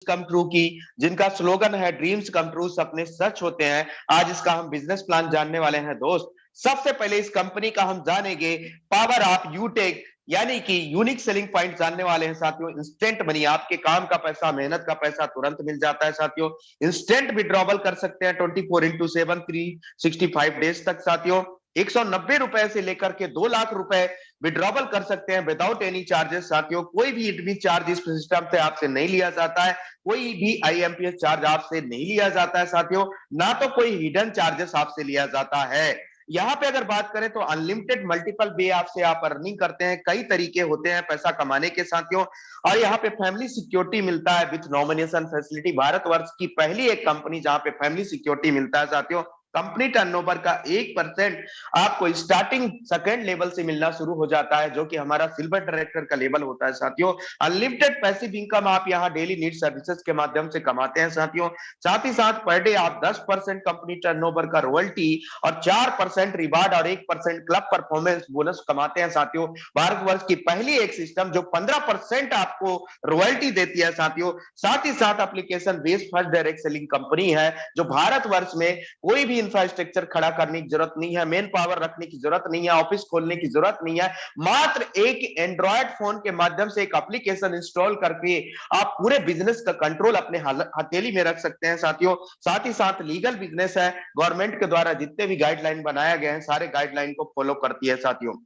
Come true की, जिनका slogan है ड्रीम्स कम ट्रू, सपने सच होते हैं। आज इसका हम बिजनेस प्लान जानने वाले हैं दोस्त। सबसे पहले इस कंपनी का हम जानेंगे पावर ऑफ यूटेक, यानी कि यूनिक सेलिंग पॉइंट जानने वाले हैं साथियों। इंस्टेंट मनी, आपके काम का पैसा, मेहनत का पैसा तुरंत मिल जाता है साथियों। इंस्टेंट विड्रॉवल कर सकते हैं 24/7 365 डेज तक साथियों। 190 रुपए से लेकर के 2 लाख रुपए विड्रॉवल कर सकते हैं विदाउट एनी चार्जेस साथियों। कोई भी एडमिन चार्ज इस सिस्टम से आपसे नहीं लिया जाता है, कोई भी आईएमपीएस चार्ज आपसे नहीं लिया जाता है साथियों, ना तो कोई हिडन चार्जेस आपसे लिया जाता है। यहाँ पे अगर बात करें तो अनलिमिटेड मल्टीपल वे आपसे आप अर्निंग करते हैं, कई तरीके होते हैं पैसा कमाने के साथियों। और यहाँ पे फैमिली सिक्योरिटी मिलता है विथ नॉमिनेशन फैसिलिटी, भारतवर्ष की पहली एक कंपनी जहां पे फैमिली सिक्योरिटी मिलता है साथियों। कंपनी टर्नओवर का 1% आपको स्टार्टिंग सेकंड लेवल से मिलना शुरू हो जाता है, जो कि हमारा सिल्वर डायरेक्टर का लेवल होता है साथियों। अनलिमिटेड पैसिव इनकम आप यहाँ डेली नीड सर्विसेज के माध्यम से कमाते हैं साथियों। साथ ही साथ पर डे आप 10% कंपनी टर्नओवर का रॉयल्टी और 4% रिवार्ड और 1% क्लब परफॉर्मेंस बोनस कमाते हैं साथियों। भारतवर्ष की पहली एक सिस्टम जो 15% आपको रॉयल्टी देती है साथियों। साथ ही साथ application based first direct selling company है, जो भारतवर्ष में कोई भी इंफ्रास्ट्रक्चर खड़ा करने की जरूरत नहीं है, मेन पावर रखने की जरूरत नहीं है, ऑफिस खोलने की जरूरत नहीं है। मात्र एक एंड्रॉयड फोन के माध्यम से एक एप्लीकेशन इंस्टॉल करके आप पूरे बिजनेस का कंट्रोल अपने हथेली में रख सकते हैं साथियों। साथ ही साथ लीगल बिजनेस है, गवर्नमेंट के द्वारा जितने भी गाइडलाइन बनाया गए हैं सारे गाइडलाइन को फॉलो करती है साथियों।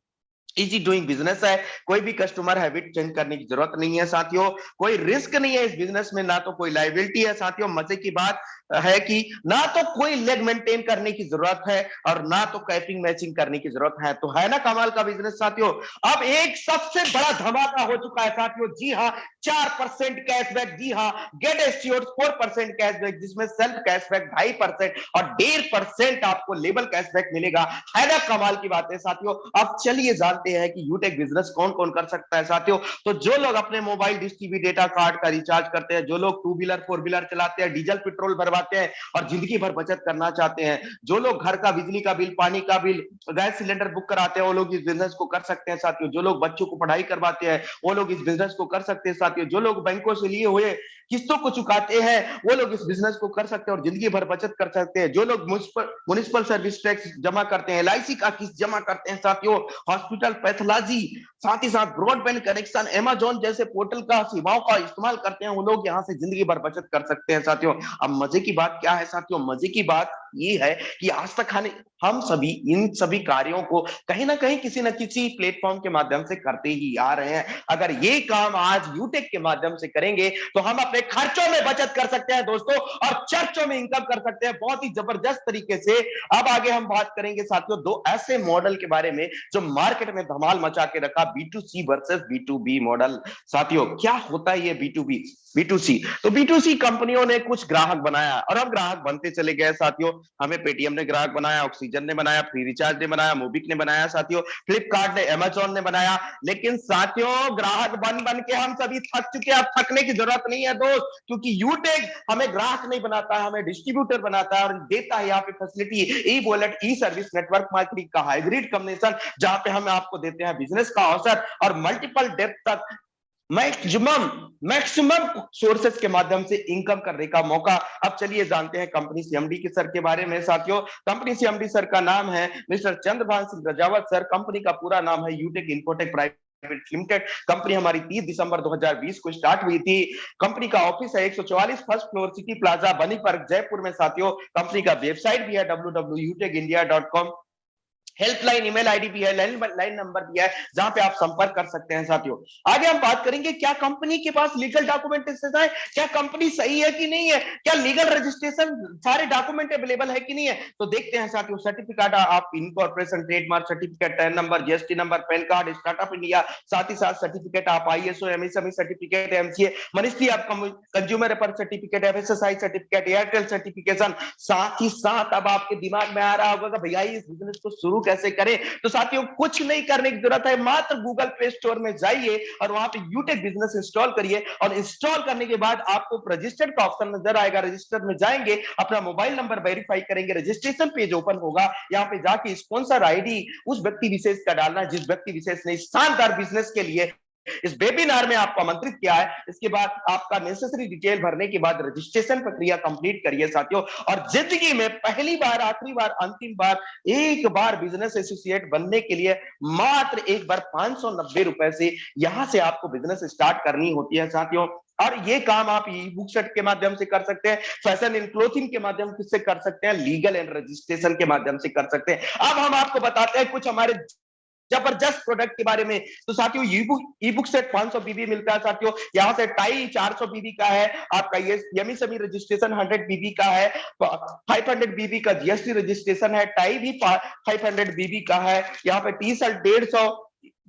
इजी डूइंग बिजनेस है, कोई भी कस्टमर हैबिट चेंज करने की जरूरत नहीं है साथियों। कोई रिस्क नहीं है इस बिजनेस में, ना तो कोई लायबिलिटी है साथियों। मजे की बात है कि ना तो कोई लेग मेंटेन करने की जरूरत है और ना तो कैपिंग मैचिंग करने की जरूरत है। तो है ना कमाल का बिजनेस साथियों। अब एक सबसे बड़ा धमाका हो चुका है साथियों, जी हाँ, 4% कैशबैक। जी हाँ, गेट एश्योर्ड 4% कैशबैक, जिसमें सेल्फ कैशबैक 2.5% और 1.5% आपको लेबल कैशबैक मिलेगा। है ना कमाल की बात है साथियों। अब चलिए जानते हैं कि यूटेक बिजनेस कौन कौन कर सकता है साथियों। तो जो लोग अपने mobile dish TV data card का रिचार्ज करते हैं, जो लोग 2 व्हीलर 4 व्हीलर चलाते हैं, डीजल पेट्रोल भरवाते हैं और जिंदगी भर बचत करना चाहते हैं, जो लोग घर का बिजली का बिल, पानी का बिल, गैस सिलेंडर बुक कराते हैं, वो लोग इस बिजनेस को कर सकते हैं साथियों। जो लोग बच्चों को पढ़ाई करवाते हैं वो लोग इस बिजनेस को कर सकते हैं साथियों। जो लोग बैंकों से लिए हुए किस्तों को चुकाते हैं वो लोग इस बिजनेस को कर सकते हैं और जिंदगी भर बचत कर सकते हैं। जो लोग म्युनिसिपल सर्विस टैक्स जमा करते हैं, एलआईसी का किस्त जमा करते हैं साथियों, हॉस्पिटल पैथोलॉजी, साथ ही साथ ब्रॉडबैंड कनेक्शन, अमेजॉन जैसे पोर्टल का सेवाओं का इस्तेमाल करते हैं, वो लोग यहाँ से जिंदगी भर बचत कर सकते हैं साथियों। अब मजे की बात क्या है साथियों, मजे की बात ये है कि आज तक हम सभी इन सभी कार्यों को कहीं ना कहीं किसी न किसी प्लेटफॉर्म के माध्यम से करते ही आ रहे हैं। अगर ये काम आज यूटेक के माध्यम से करेंगे तो हम अपने खर्चों में बचत कर सकते हैं दोस्तों, और चर्चों में इनकम कर सकते हैं बहुत ही जबरदस्त तरीके से। अब आगे हम बात करेंगे साथियों दो ऐसे मॉडल के बारे में जो मार्केट में धमाल मचा के रखा, बी2सी वर्सेस बी2बी मॉडल। साथियों क्या होता है ये बी2बी बी2सी? तो बी2सी कंपनियों ने कुछ ग्राहक बनाया और अब ग्राहक बनते चले गए साथियों। हमें पेटीएम ने ग्राहक बनाया, ऑक्सीजन ने बनाया, फ्री रिचार्ज ने बनाया, मोबिक ने बनाया साथियों, फ्लिपकार्ट ने, अमेजॉन ने बनाया। लेकिन साथियों ग्राहक बन बन के हम सभी थक चुके हैं। अब थकने की जरूरत नहीं है दोस्त, क्योंकि यूटेक हमें ग्राहक नहीं बनाता है, हमें डिस्ट्रीब्यूटर बनाता है और देता है यहाँ पे फैसिलिटी, ई वॉलेट, ई सर्विस, नेटवर्क मार्केटिंग का हाइब्रिड कॉम्बिनेशन, जहां पे हम आपको देते हैं बिजनेस का अवसर और मल्टीपल डेप्थ तक मैक्सिमम मैक्सिमम सोर्सेस के माध्यम से इनकम करने का मौका। अब चलिए जानते हैं कंपनी सीएमडी के सर के बारे में साथियों। कंपनी सीएमडी सर का नाम है mister Chandrabhan Singh Rajawat sir. Company का पूरा नाम है यूटेक इन्फोटेक प्राइवेट लिमिटेड। कंपनी हमारी 30 दिसंबर 2020 को स्टार्ट हुई थी। कंपनी का ऑफिस है 144 फर्स्ट फ्लोर सिटी प्लाजा बनी पार्क जयपुर में साथियों। कंपनी का वेबसाइट भी है www.utekindia.com। हेल्पलाइन ईमेल आईडी भी है, लाइन नंबर भी है जहां पे आप संपर्क कर सकते हैं साथियों। आगे हम बात करेंगे क्या कंपनी के पास लीगल डॉक्यूमेंटेशन है, क्या कंपनी सही है कि नहीं है, क्या लीगल रजिस्ट्रेशन सारे डॉक्यूमेंट अवेलेबल है कि नहीं है। तो देखते हैं साथियों। सर्टिफिकेट आप incorporation, trademark certificate, tan number, GST number, pan card, startup India, साथ ही साथ सर्टिफिकेट आप ISO, MSME certificate, MCA, ministry of consumer affair certificate, FSSI certificate, Airtel certification. साथ ही साथ अब आपके दिमाग में आ रहा होगा कि भैया इस बिजनेस को शुरू कैसे करें। तो साथियों कुछ नहीं करने की जरूरत है, मात्र गूगल प्ले स्टोर में जाइए और वहां पे यूटेक बिजनेस इंस्टॉल करिए और इंस्टॉल करने के बाद आपको रजिस्टर्ड का ऑप्शन नजर आएगा। रजिस्टर में जाएंगे, अपना मोबाइल नंबर वेरीफाई करेंगे, रजिस्ट्रेशन पेज ओपन होगा। यहाँ पे जाके स्पॉन्सर आईडी उस व्यक्ति विशेष का डालना है जिस व्यक्ति विशेष ने शानदार बिजनेस के लिए इस वेबिनार में आपको आमंत्रित किया है। इसके बाद आपका नेसेसरी डिटेल भरने के बाद रजिस्ट्रेशन प्रक्रिया कंप्लीट करिए साथियों, और जिंदगी में पहली बार, आखिरी बार, अंतिम बार, एक बार बिजनेस एसोसिएट बनने के लिए मात्र एक बार 590 रुपए से यहां से आपको बिजनेस स्टार्ट करनी होती है साथियों। और ये काम आप ई बुक सेट के माध्यम से कर सकते हैं, फैशन एंड क्लोथिंग के माध्यम से कर सकते हैं, लीगल एंड रजिस्ट्रेशन के माध्यम से कर सकते हैं। अब हम आपको बताते हैं कुछ हमारे जबरदस्त प्रोडक्ट के बारे में। तो साथियों ई बुक सेट 500 बीबी मिलता है साथियों। यहाँ से टाई 400 बीबी का है, आपका ये यमी समी रजिस्ट्रेशन 100 बीबी का है, 500 बीबी का जीएसटी रजिस्ट्रेशन है, टाई भी 500 बीबी का है, यहाँ पे टी शर्ट 150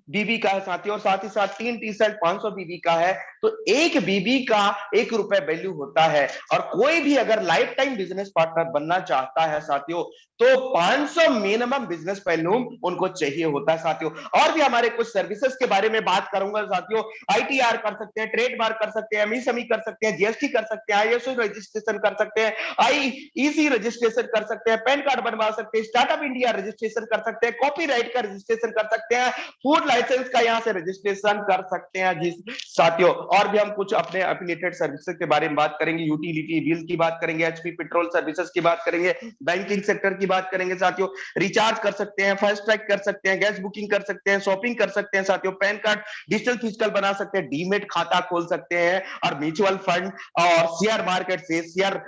बीबी का है साथियों, और साथ ही साथ 3 टी शर्ट 500 बीबी का है। तो एक बीबी का 1 रुपए वैल्यू होता है। और कोई भी अगर लाइफ टाइम बिजनेस पार्टनर बनना चाहता है साथियों, तो 500 मिनिमम बिजनेस वैल्यूम उनको चाहिए होता है साथियों। और भी हमारे कुछ सर्विसेज के बारे में बात करूंगा साथियों। आईटीआर कर सकते हैं, ट्रेडमार्क कर सकते हैं, एमईएसएमई कर सकते हैं, जीएसटी कर सकते हैं, आईएसओ रजिस्ट्रेशन कर सकते हैं, आईईसी रजिस्ट्रेशन कर सकते हैं, पैन कार्ड बनवा सकते हैं, स्टार्टअप इंडिया रजिस्ट्रेशन कर सकते हैं, कॉपीराइट का रजिस्ट्रेशन कर सकते हैं, फूड लाइसेंस का यहां से रजिस्ट्रेशन कर सकते हैं जी साथियों। और भी हम कुछ अपने एफिलिएटेड सर्विसेज के बारे में बात करेंगे, यूटिलिटी बिल की बात करेंगे, एचपी पेट्रोल सर्विसेज की बात करेंगे, बैंकिंग सेक्टर की बात करेंगे साथियों। रिचार्ज कर सकते हैं, फास्ट ट्रैक कर सकते हैं, गैस बुकिंग कर सकते हैं, शॉपिंग कर सकते हैं साथियों, पैन कार्ड डिजिटल फिजिकल बना सकते हैं, डीमेट खाता खोल सकते हैं, और म्यूचुअल फंड और शेयर मार्केट से शेयर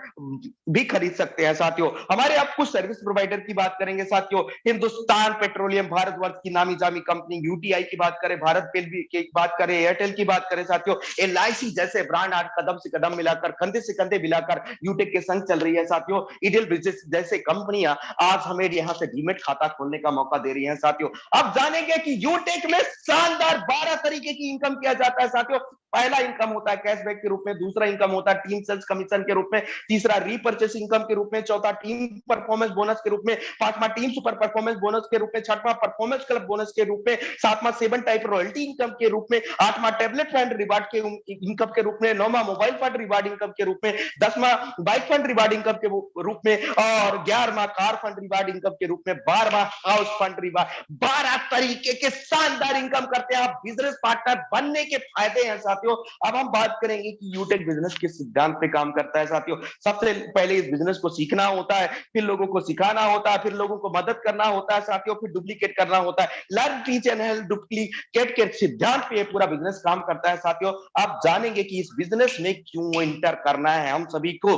भी खरीद सकते हैं साथियों। हमारे आप कुछ सर्विस प्रोवाइडर की बात करेंगे साथियों। हिंदुस्तान पेट्रोलियम भारतवर्ष की नामी जामी कंपनी, यूटीआई की बात करें, भारत तेल की बात करें, एयरटेल की बात करें साथियों, एलआईसी जैसे ब्रांड आज कदम से कदम मिलाकर, कंधे से कंधे मिलाकर यूटेक के संग चल रही है साथियों। ईडेल बिजनेस जैसे कंपनियां आज हमें यहां से डीमेट खाता खोलने का मौका दे रही हैं साथियों। अब जानेंगे कि यूटेक में शानदार 12 तरीके की इनकम किया जाता है साथियों। पहला इनकम होता है कैशबैक के रूप में, दूसरा इनकम होता है टीम सेल्स कमीशन के रूप में, तीसरा रीपर्चेस इनकम के रूप में, चौथा टीम परफॉर्मेंस बोनस के रूप में, पांचवा टीम सुपर परफॉर्मेंस बोनस के रूप में, छठवां परफॉर्मेंस क्लब बोनस के रूप में, सातवां 7 टाइप रॉयल्टी इनकम के रूप में, आठवां टैबलेट फंड रिवार्ड के इनकम के रूप में, नौवां मोबाइल फंड रिवार्ड इनकम के रूप में, 10वां बाइक फंड रिवार्ड इनकम के रूप में, और 11वां कार फंड रिवार्ड इनकम के रूप में, 12वां हाउस फंड रिवार्ड। 12 तरीके के शानदार इनकम करते हैं आप बिजनेस पार्टनर बनने के फायदे हैं साथियों। अब हम बात करेंगे कि यूटेक बिजनेस किस सिद्धांत पे काम करता है साथियों। सबसे पहले इस बिजनेस को सीखना होता है, फिर लोगों को सिखाना होता है, फिर लोगों को मदद करना होता है साथियों, फिर डुप्लीकेट करना होता है। Learn teach and help duplicate के सिद्धांत पे पूरा बिजनेस काम करता है साथियों। आप जानेंगे कि इस बिजनेस में क्यों एंटर करना है हम सभी को,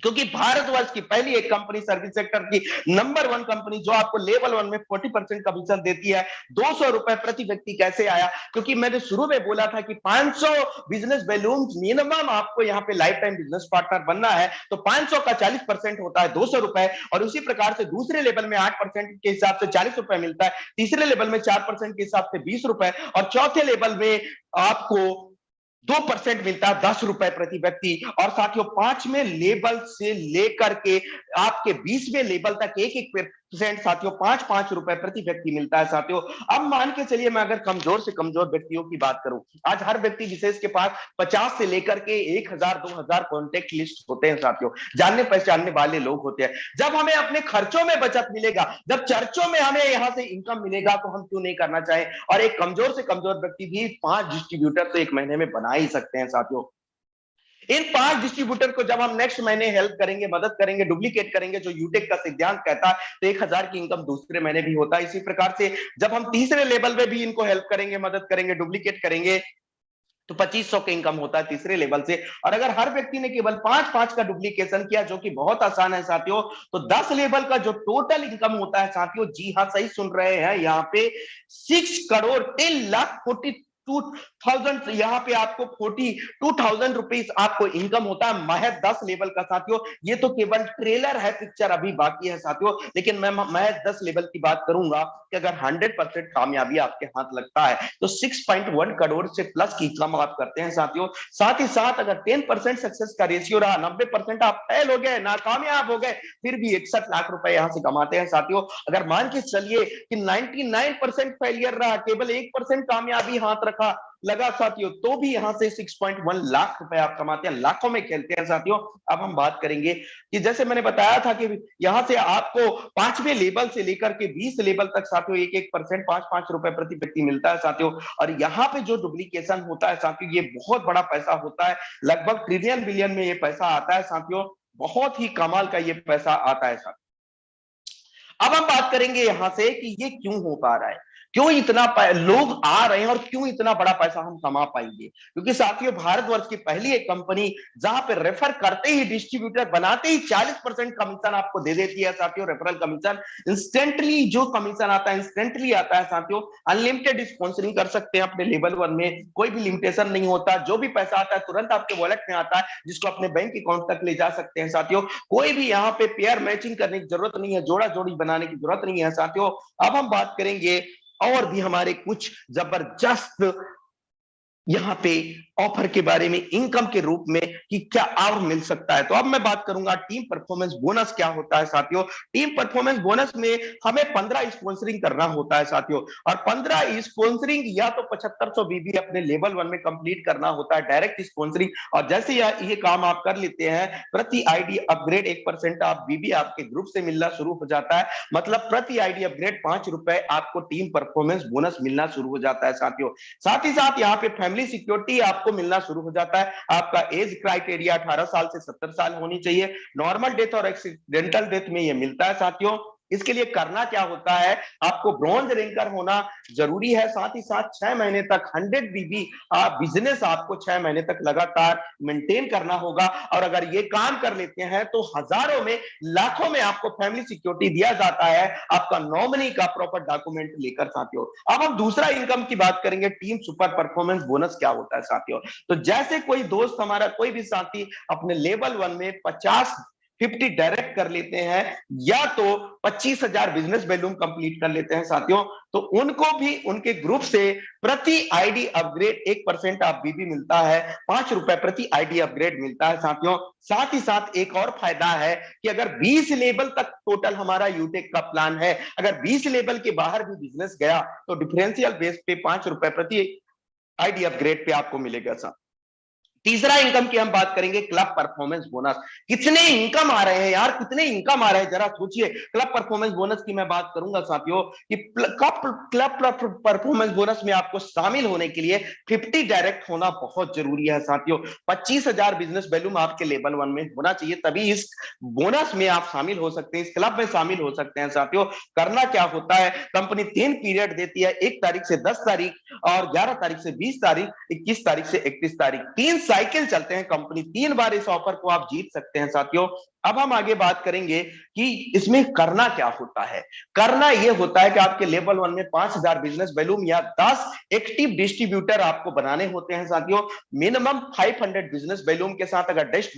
क्योंकि भारतवर्ष की पहली एक कंपनी, सर्विस सेक्टर की नंबर 1 कंपनी जो आपको लेवल 1 में 40% कमीशन देती है। 200 रुपए प्रति व्यक्ति कैसे आया? क्योंकि मैंने शुरू में बोला था कि 500 बिजनेस वैल्यूम्स मिनिमम आपको यहाँ पे लाइफ टाइम बिजनेस पार्टनर बनना है, तो 500 का 40% होता है 200 रुपए। और उसी प्रकार से दूसरे लेवल में 8% के हिसाब से 40 रुपए मिलता है, तीसरे लेवल में 4% के हिसाब से 20 रुपए, और चौथे लेवल में आपको 2% मिलता है 10 रुपए प्रति व्यक्ति। और साथियों 5वें लेवल से लेकर के आपके 20वें लेवल तक 1% साथियों 5-5 रुपए प्रति व्यक्ति मिलता है साथियों। अब मान के चलिए मैं अगर कमजोर से कमजोर व्यक्तियों की बात करूं, आज हर व्यक्ति विशेष के पास 50 से लेकर के 1000-2000 कॉन्टेक्ट लिस्ट होते हैं साथियों, जानने पहचानने वाले लोग होते हैं। जब हमें अपने खर्चों में बचत मिलेगा, जब चर्चों में हमें यहां से इनकम मिलेगा, तो हम क्यों नहीं करना चाहें। और एक कमजोर से कमजोर व्यक्ति भी 5 डिस्ट्रीब्यूटर तो एक महीने में बना ही सकते हैं साथियों। इन 5 डिस्ट्रीब्यूटर को जब हम नेक्स्ट महीने हेल्प करेंगे, मदद करेंगे, डुप्लीकेट करेंगे, जो यूटेक का सिद्धांत कहता है, तो 1000 की इनकम दूसरे महीने भी होता है। इसी प्रकार से जब हम तीसरे लेवल में भी इनको हेल्प करेंगे, मदद करेंगे, डुप्लीकेट करेंगे, तो 2500 का इनकम होता है तीसरे लेवल से। और अगर हर व्यक्ति ने केवल 5-5 का डुप्लीकेशन किया, जो कि बहुत आसान है साथियों, तो 10 लेवल का जो टोटल इनकम होता है साथियों, जी हां सही सुन रहे हैं, यहाँ पे 6 करोड़ 10 लाख 42,000, यहाँ पे आपको 42,000 रुपीज आपको इनकम होता है महज 10 लेवल का साथियों। ये तो केवल ट्रेलर है, पिक्चर अभी बाकी है साथियों। लेकिन मैं महज 10 लेवल की बात करूंगा कि अगर 100% कामयाबी आपके हाथ लगता है, तो 6.1 करोड़ से प्लस की इनकम आप करते हैं साथियों। साथ ही साथ अगर 10% सक्सेस का रेशियो रहा, 90% आप फेल हो गए, नाकामयाब हो गए, फिर भी 61 लाख रुपए यहां से कमाते हैं साथियों। अगर मान के चलिए कि 99% फेलियर रहा, केवल 1% कामयाबी हाथ रखा, था लगा साथियों, तो भी यहाँ से 6.1 लाख रुपए आप कमाते हैं, लाखों में खेलते हैं साथियों। अब हम बात करेंगे कि जैसे मैंने बताया था कि यहाँ से आपको 5वें लेवल से लेकर के 20 लेवल तक साथियों 1-1% 5-5 रुपए प्रति व्यक्ति मिलता है साथियों। और यहाँ पे जो डुप्लीकेशन होता है साथियों, ये बहुत बड़ा पैसा होता है, लगभग ट्रिलियन बिलियन में ये पैसा आता है साथियों, बहुत ही कमाल का ये पैसा आता है साथियों। अब हम बात करेंगे यहां से कि ये क्यों हो पा रहा है, क्यों इतना लोग आ रहे हैं और क्यों इतना बड़ा पैसा हम कमा पाएंगे। क्योंकि साथियों भारतवर्ष की पहली एक कंपनी जहां पे रेफर करते ही डिस्ट्रीब्यूटर बनाते ही 40% कमीशन आपको दे देती है साथियों, रेफरल कमीशन। इंस्टेंटली जो कमीशन आता है इंस्टेंटली आता है साथियों। अनलिमिटेड स्पॉन्सरिंग कर सकते हैं अपने लेवल 1 में, कोई भी लिमिटेशन नहीं होता, जो भी पैसा आता है तुरंत आपके वॉलेट में आता है, जिसको अपने बैंक अकाउंट तक ले जा सकते हैं साथियों। कोई भी यहाँ पे पेयर मैचिंग करने की जरूरत नहीं है, जोड़ा जोड़ी बनाने की जरूरत नहीं है साथियों। अब हम बात करेंगे और भी हमारे कुछ जबरदस्त यहाँ पे ऑफर के बारे में, इनकम के रूप में कि क्या और मिल सकता है। तो अब मैं बात करूंगा टीम परफॉर्मेंस बोनस क्या होता है साथियों। टीम परफॉर्मेंस बोनस में हमें 15 स्पॉन्सरिंग करना होता है साथियों, और 15 स्पॉन्सरिंग या तो 7500 बीबी अपने लेवल 1 में कंप्लीट करना होता है, डायरेक्ट स्पॉन्सरिंग। और जैसे ये काम आप कर लेते हैं, प्रति आईडी अपग्रेड 1% आप बीबी आपके ग्रुप से मिलना शुरू हो जाता है। मतलब प्रति आईडी अपग्रेड 5 रुपए आपको टीम परफॉर्मेंस बोनस मिलना शुरू हो जाता है साथियों। साथ ही साथ यहाँ पे फैमिली सिक्योरिटी आपको मिलना शुरू हो जाता है। आपका एज क्राइटेरिया 18 साल से 70 साल होनी चाहिए। नॉर्मल डेथ और एक्सीडेंटल डेथ में ये मिलता है साथियों। इसके लिए करना क्या होता है, आपको ब्रॉन्ज रैंकर होना जरूरी है। साथ ही साथ 6 महीने तक 100 बीबी बिजनेस आपको 6 महीने तक लगातार मेंटेन करना होगा। और अगर ये काम कर लेते हैं तो हजारों में लाखों में आपको फैमिली सिक्योरिटी दिया जाता है, आपका नॉमिनी का प्रॉपर डॉक्यूमेंट लेकर साथियों। अब हम दूसरा इनकम की बात करेंगे, टीम सुपर परफॉर्मेंस बोनस क्या होता है साथियों। तो जैसे कोई दोस्त हमारा, कोई भी साथी अपने लेवल 1 में 50 डायरेक्ट कर लेते हैं, या तो 25,000 बिजनेस वैल्यूम कंप्लीट कर लेते हैं साथियों, तो उनको भी उनके ग्रुप से प्रति आईडी अपग्रेड 1% आप बीबी मिलता है, 5 रुपए प्रति आईडी अपग्रेड मिलता है साथियों। साथ ही साथ एक और फायदा है कि अगर 20 लेवल तक टोटल हमारा यूटेक का प्लान है, अगर 20 लेवल के बाहर भी बिजनेस गया तो डिफरेंशियल बेस पे 5 रुपए प्रति आईडी अपग्रेड पे आपको मिलेगा साथ। तीसरा इनकम की हम बात करेंगे, क्लब परफॉर्मेंस बोनस। कितने इनकम आ रहे हैं यार, कितने इनकम आ रहे हैं, जरा सोचिए। क्लब परफॉर्मेंस बोनस की मैं बात करूंगा साथियों कि क्लब परफॉर्मेंस बोनस में आपको शामिल होने के लिए 50 डायरेक्ट होना बहुत जरूरी है साथियों। 25,000 बिजनेस वैल्यूम आपके लेवल 1 में होना चाहिए, तभी इस बोनस में आप शामिल हो सकते हैं, इस क्लब में शामिल हो सकते हैं साथियों। करना क्या होता है, कंपनी 3 पीरियड देती है, 1 तारीख से 10 तारीख और 11 तारीख से 20 तारीख, 21 तारीख से 31 तारीख, 3 साइकिल चलते हैं कंपनी। 3 बार इस ऑफर को आप जीत सकते हैं साथियों। अब हम आगे बात करेंगे कि इसमें करना क्या होता है। करना यह होता है कि आपके लेवल 1 में 5,000 बिजनेस वैल्यूम या 10 एक्टिव डिस्ट्रीब्यूटर आपको बनाने होते हैं साथियों। मिनिमम 500 बिजनेस वैल्यूम के साथ अगर 10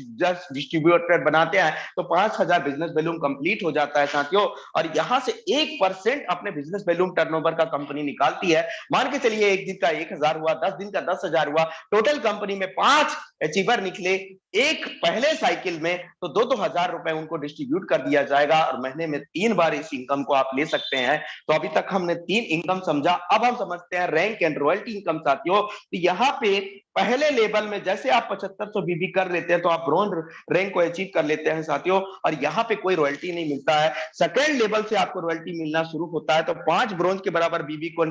डिस्ट्रीब्यूटर बनाते हैं तो 5,000 बिजनेस वैल्यूम कंप्लीट हो जाता है साथियों। और यहां से 1% अपने बिजनेस वैल्यूम टर्नओवर का कंपनी निकालती है। मान के चलिए एक दिन का 1,000 हुआ, 10 दिन का 10,000 हुआ, टोटल कंपनी में 5 अचीवर निकले एक पहले साइकिल में, तो 2-2 हजार रुपए उनको डिस्ट्रीब्यूट कर दिया जाएगा और महीने में 3 बार इस इनकम को आप ले सकते हैं। तो अभी तक हमने 3 इनकम समझा। अब हम समझते हैं रैंक एंड रॉयल्टी इनकम साथियों। तो यहाँ पे पहले लेवल में जैसे आप 7500 बीबी कर लेते हैं तो आप ब्रॉन्ज रैंक को अचीव कर लेते हैं साथियों, और यहाँ पे कोई रॉयल्टी नहीं मिलता है। सेकेंड लेवल से आपको रॉयल्टी मिलना शुरू होता है, तो 5 ब्रॉन्ज के बराबर बीबी को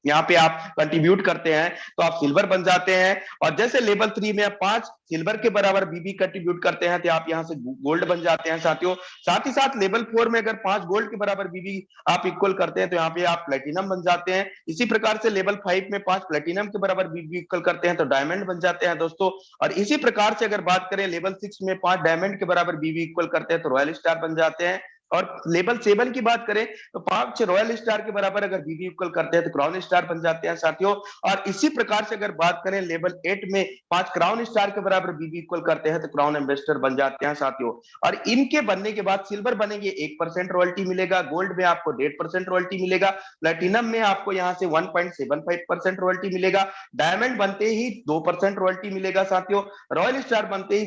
यहाँ पे आप कंट्रीब्यूट करते हैं तो आप सिल्वर बन जाते हैं। और जैसे लेवल 3 में आप 5 सिल्वर के बराबर बीबी कंट्रीब्यूट करते हैं तो आप यहाँ से गोल्ड बन जाते हैं साथियों। साथ ही साथ लेवल 4 में अगर 5 गोल्ड के बराबर बीबी आप इक्वल करते हैं तो यहाँ पे आप प्लेटिनम बन जाते हैं। इसी प्रकार से लेवल 5 में 5 प्लेटिनम के बराबर बीबी इक्वल करते हैं तो डायमंड बन जाते हैं दोस्तों। और इसी प्रकार से अगर बात करें लेवल 6 में 5 डायमंड के बराबर बीबी इक्वल करते हैं तो रॉयल स्टार बन जाते हैं। और लेवल 7 की बात करें तो 5 रॉयल स्टार के बराबर अगर बीबी इक्वल करते हैं तो क्राउन स्टार बन जाते हैं साथियों। और इसी प्रकार से अगर बात करें लेवल 8 में 5 क्राउन स्टार के बराबर बीबी इक्वल करते हैं तो क्राउन एम्बेसडर बन जाते हैं साथियों। और इनके बनने के बाद सिल्वर बनेंगे 1% रॉयल्टी मिलेगा, गोल्ड में आपको 1.5% रॉयल्टी मिलेगा, प्लेटिनम में आपको यहाँ से 1.75% रॉयल्टी मिलेगा, डायमंड बनते ही 2% रॉयल्टी मिलेगा साथियों, रॉयल स्टार बनते ही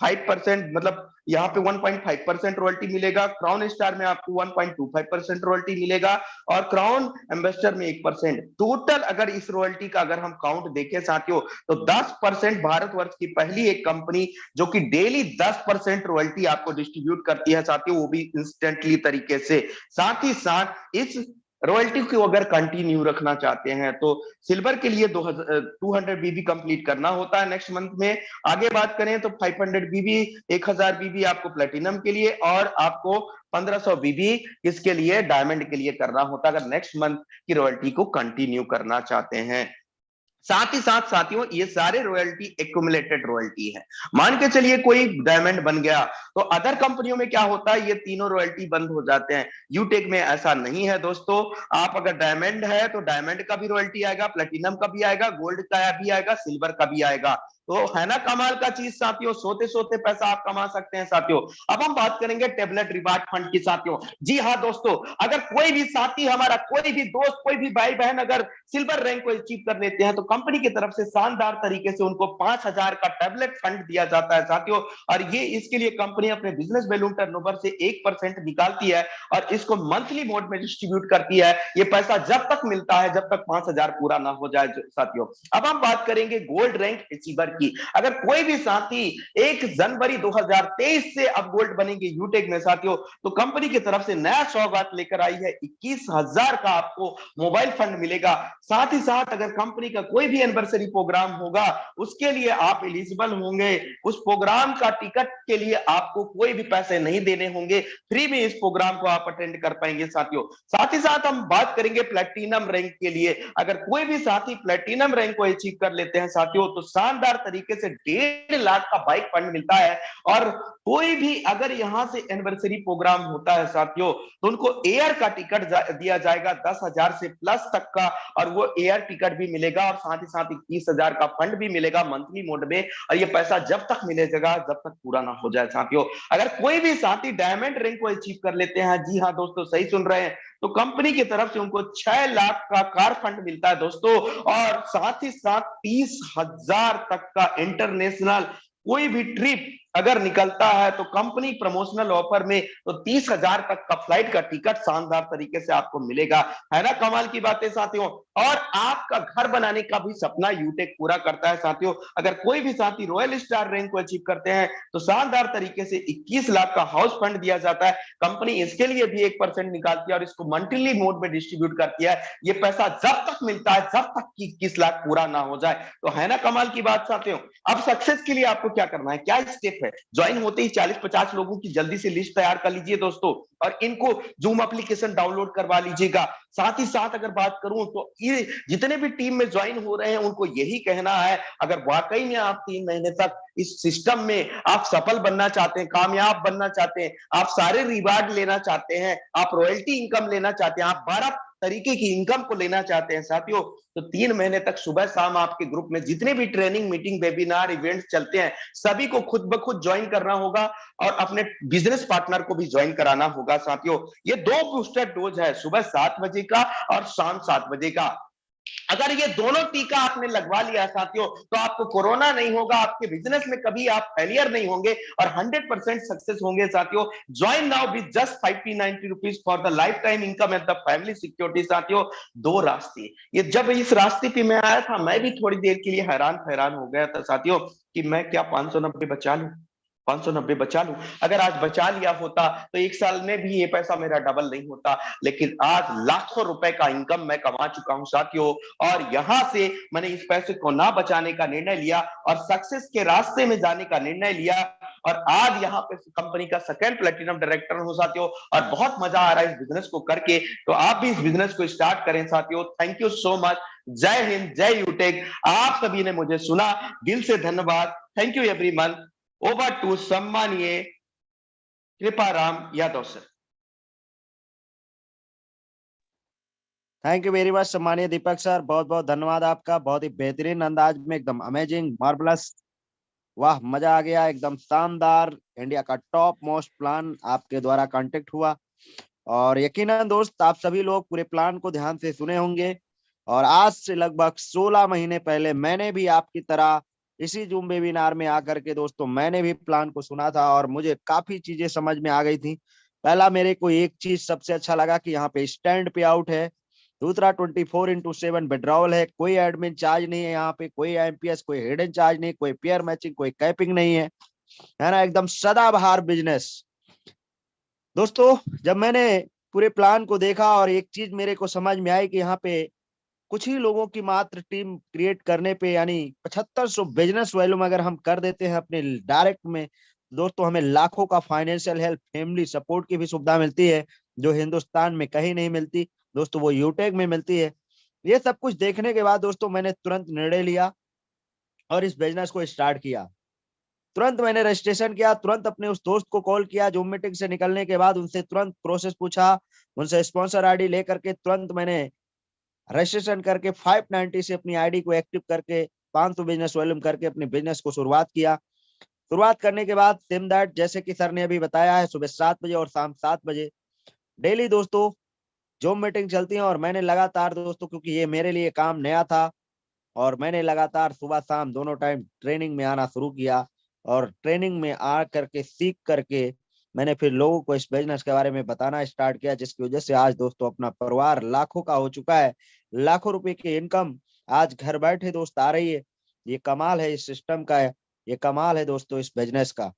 5%, मतलब यहाँ पे 1.5% रॉयल्टी मिलेगा, क्राउन स्टार में आपको 1.25% रॉयल्टी मिलेगा और क्राउन एम्बेसडर में 1%। टोटल अगर इस रॉयल्टी का अगर हम काउंट देखें साथियों तो 10% भारतवर्ष की पहली एक कंपनी जो कि डेली 10% रॉयल्टी आपको डिस्ट्रीब्यूट करती है साथियों, वो भी इंस्टेंटली तरीके से। साथ ही साथ इस रॉयल्टी को अगर कंटिन्यू रखना चाहते हैं तो सिल्वर के लिए 200 बीबी कंप्लीट करना होता है नेक्स्ट मंथ में। आगे बात करें तो 500 बीबी, 1000 बीबी आपको प्लेटिनम के लिए और आपको 1500 बीबी इसके लिए डायमंड के लिए करना होता है अगर नेक्स्ट मंथ की रॉयल्टी को कंटिन्यू करना चाहते हैं। साथ ही साथ साथियों ये सारे रॉयल्टी एक्यूमुलेटेड रॉयल्टी है। मान के चलिए कोई डायमंड बन गया तो अदर कंपनियों में क्या होता है, ये तीनों रॉयल्टी बंद हो जाते हैं। यूटेक में ऐसा नहीं है दोस्तों। आप अगर डायमंड है तो डायमंड का भी रॉयल्टी आएगा, प्लेटिनम का भी आएगा, गोल्ड का भी आएगा, सिल्वर का भी आएगा। तो है ना कमाल का चीज साथियों, सोते सोते पैसा आप कमा सकते हैं साथियों। अब हम बात करेंगे टेबलेट रिवार्ड फंड की साथियों। जी हाँ दोस्तों, अगर कोई भी साथी हमारा, कोई भी दोस्त, कोई भी भाई बहन अगर सिल्वर रैंक को अचीव कर लेते हैं तो कंपनी की तरफ से शानदार तरीके से उनको 5000 का टैबलेट फंड दिया जाता है साथियों। और ये इसके लिए कंपनी अपने बिजनेस वैल्यूम टर्नओवर से 1% निकालती है और इसको मंथली मोड में डिस्ट्रीब्यूट करती है। ये पैसा जब तक मिलता है जब तक 5000 पूरा ना हो जाए साथियों। अब हम बात करेंगे गोल्ड रैंक अचीवर की। अगर कोई भी साथी 1 जनवरी 2023 से अब गोल्ड बनेंगे यूटेक में साथियों तो कंपनी की तरफ से नया सौगात लेकर आई है, 21000 का आपको मोबाइल फंड मिलेगा। साथ ही साथ अगर कंपनी का कोई भी एनिवर्सरी प्रोग्राम होगा उसके लिए आप एलिजिबल होंगे। उस प्रोग्राम का टिकट के लिए आपको कोई भी पैसे नहीं देने होंगे, फ्री में इस प्रोग्राम को आप अटेंड कर पाएंगे साथियों। साथ ही साथ हम बात करेंगे प्लेटिनम रैंक के लिए। अगर कोई भी साथी प्लेटिनम रैंक को अचीव कर लेते हैं साथियों तो शानदार तरीके से 1.5 लाख का बाइक फंड मिलता है। और कोई भी अगर यहां से एनिवर्सरी प्रोग्राम होता है साथियों तो उनको एयर का टिकट दिया जाएगा 10,000 से प्लस तक का, और वो एयर टिकट भी मिलेगा और साथ ही साथ 21,000 का फंड भी मिलेगा मंथली मोड में। और ये पैसा जब तक मिलेगा जब तक पूरा ना हो जाए साथियों। अगर कोई भी साथी डायमंड रैंक को अचीव कर लेते हैं, जी हाँ दोस्तों सही सुन रहे हैं, तो कंपनी की तरफ से उनको 6 लाख का कार फंड मिलता है दोस्तों। और साथ ही साथ 30,000 तक का इंटरनेशनल कोई भी ट्रिप अगर निकलता है तो कंपनी प्रमोशनल ऑफर में तो 30,000 तक का फ्लाइट का टिकट शानदार तरीके से आपको मिलेगा। है ना कमाल की बातें साथियों। और आपका घर बनाने का भी सपना यूटेक पूरा करता है साथियों। अगर कोई भी साथी रॉयल स्टार रैंक को अचीव करते हैं तो शानदार तरीके से 21 लाख का हाउस फंड दिया जाता है। कंपनी इसके लिए भी 1% निकालती है और इसको मंथली मोड में डिस्ट्रीब्यूट करती है। ये पैसा जब तक मिलता है जब तक 21 लाख पूरा ना हो जाए। तो है ना कमाल की बात साथियों। अब सक्सेस के लिए आपको क्या करना है, क्या स्टेप है। ज्वाइन होते ही 40-50 लोगों की जल्दी से लिस्ट तैयार कर लीजिए दोस्तों और इनको जूम एप्लीकेशन डाउनलोड करवा लीजिएगा। साथ ही साथ अगर बात करूं तो ये जितने भी टीम में ज्वाइन हो रहे हैं उनको यही कहना है, अगर वाकई में आप 3 महीने तक इस सिस्टम में आप सफल बनना चाहते हैं, कामयाब बनना चाहते हैं, आप सारे रिवार्ड लेना चाहते हैं, आप रॉयल्टी इनकम लेना चाहते हैं, आप 12 तरीके की इनकम को लेना चाहते हैं साथियों, तो 3 महीने तक सुबह शाम आपके ग्रुप में जितने भी ट्रेनिंग, मीटिंग, वेबिनार, इवेंट्स चलते हैं सभी को खुद ब खुद ज्वाइन करना होगा और अपने बिजनेस पार्टनर को भी ज्वाइन कराना होगा साथियों। ये 2 बूस्टर डोज है, सुबह 7 बजे का और शाम 7 बजे का। अगर ये दोनों टीका आपने लगवा लिया साथियों तो आपको कोरोना नहीं होगा, आपके बिजनेस में कभी आप फेलियर नहीं होंगे और 100% सक्सेस होंगे साथियों। Join now with just 50-90 rupees for the life time income and the family security साथियों। 2 रास्ते, ये जब इस रास्ते पे मैं आया था मैं भी थोड़ी देर के लिए हैरान हो गया था साथियों कि मैं क्या 590 बचा लूं, 590 बचा लूं। अगर आज बचा लिया होता तो 1 साल में भी ये पैसा मेरा डबल नहीं होता, लेकिन आज लाखों रुपए का इनकम मैं कमा चुका हूं साथियों। और यहां से मैंने इस पैसे को ना बचाने का निर्णय लिया और सक्सेस के रास्ते में जाने का निर्णय लिया और आज यहाँ पे कंपनी का सेकंड प्लेटिनम डायरेक्टर हूं साथियों और बहुत मजा आ रहा है इस बिजनेस को करके। तो आप भी इस बिजनेस को स्टार्ट करें साथियों। Thank you so much. जय हिंद, जय यूटेक। आप सभी ने मुझे सुना, दिल से धन्यवाद। Thank you everyone. Over to सम्मानीय Kriparam Yadav sir. Thank you very much सम्मानीय दीपक सर, बहुत बहुत धन्यवाद आपका। बहुत ही बेहतरीन अंदाज में, एकदम अमेजिंग, मार्वलस, वाह मजा आ गया, एकदम शानदार। इंडिया का टॉप मोस्ट प्लान आपके द्वारा कांटेक्ट हुआ और यकीनन दोस्त आप सभी लोग पूरे प्लान को ध्यान से सुने होंगे। और आज से लगभग 16 महीने पहले मैंने भी आपकी तरह इसी जूम वेबिनार में आकर के दोस्तों मैंने भी प्लान को सुना था और मुझे काफी चीजें समझ में आ गई थी। पहला मेरे को एक चीज सबसे अच्छा लगा कि यहाँ पे स्टैंड पे आउट है। दूसरा 24/7 विड्रॉवल है, कोई एडमिन चार्ज नहीं है, यहाँ पे कोई एमपीएस, कोई हिडन चार्ज नहीं, कोई पेयर मैचिंग, कोई कैपिंग नहीं है ना, एकदम सदाबहार बिजनेस। दोस्तों जब मैंने पूरे प्लान को देखा और एक चीज मेरे को समझ में आई कि यहाँ पे कुछ ही लोगों की मात्र टीम क्रिएट करने पे यानी 7500 बिजनेस वॉल्यूम अगर हम कर देते हैं अपने डायरेक्ट में, दोस्तों हमें लाखों का फाइनेंशियल हेल्प, फैमिली सपोर्ट की भी सुविधा मिलती है जो हिंदुस्तान में कहीं नहीं मिलती दोस्तों, वो यूटेक में मिलती है। ये सब कुछ देखने के बाद दोस्तों मैंने तुरंत निर्णय लिया और इस बिजनेस को स्टार्ट किया। तुरंत मैंने रजिस्ट्रेशन किया, तुरंत अपने उस दोस्त को कॉल किया, जूम मीटिंग से निकलने के बाद उनसे तुरंत प्रोसेस पूछा, उनसे स्पॉन्सर आईडी लेकर के तुरंत मैंने रजिस्ट्रेशन करके 590 से अपनी आईडी को एक्टिव करके 500 बिजनेस वॉल्यूम करके अपने बिजनेस को शुरुआत किया। शुरुआत करने के बाद सेम दैट जैसे कि सर ने अभी बताया है, सुबह 7 बजे और शाम 7 बजे डेली दोस्तों जूम मीटिंग चलती है। और मैंने लगातार दोस्तों, क्योंकि ये मेरे लिए काम नया था, और मैंने लगातार सुबह शाम दोनों टाइम ट्रेनिंग में आना शुरू किया। और ट्रेनिंग में आ करके सीख करके मैंने फिर लोगों को इस बिजनेस के बारे में बताना स्टार्ट किया, जिसकी वजह से आज दोस्तों अपना परिवार लाखों का हो चुका है। लाखों रुपए की इनकम आज घर बैठे दोस्त आ रही है। ये कमाल है इस सिस्टम का, ये कमाल है दोस्तों इस बिजनेस का।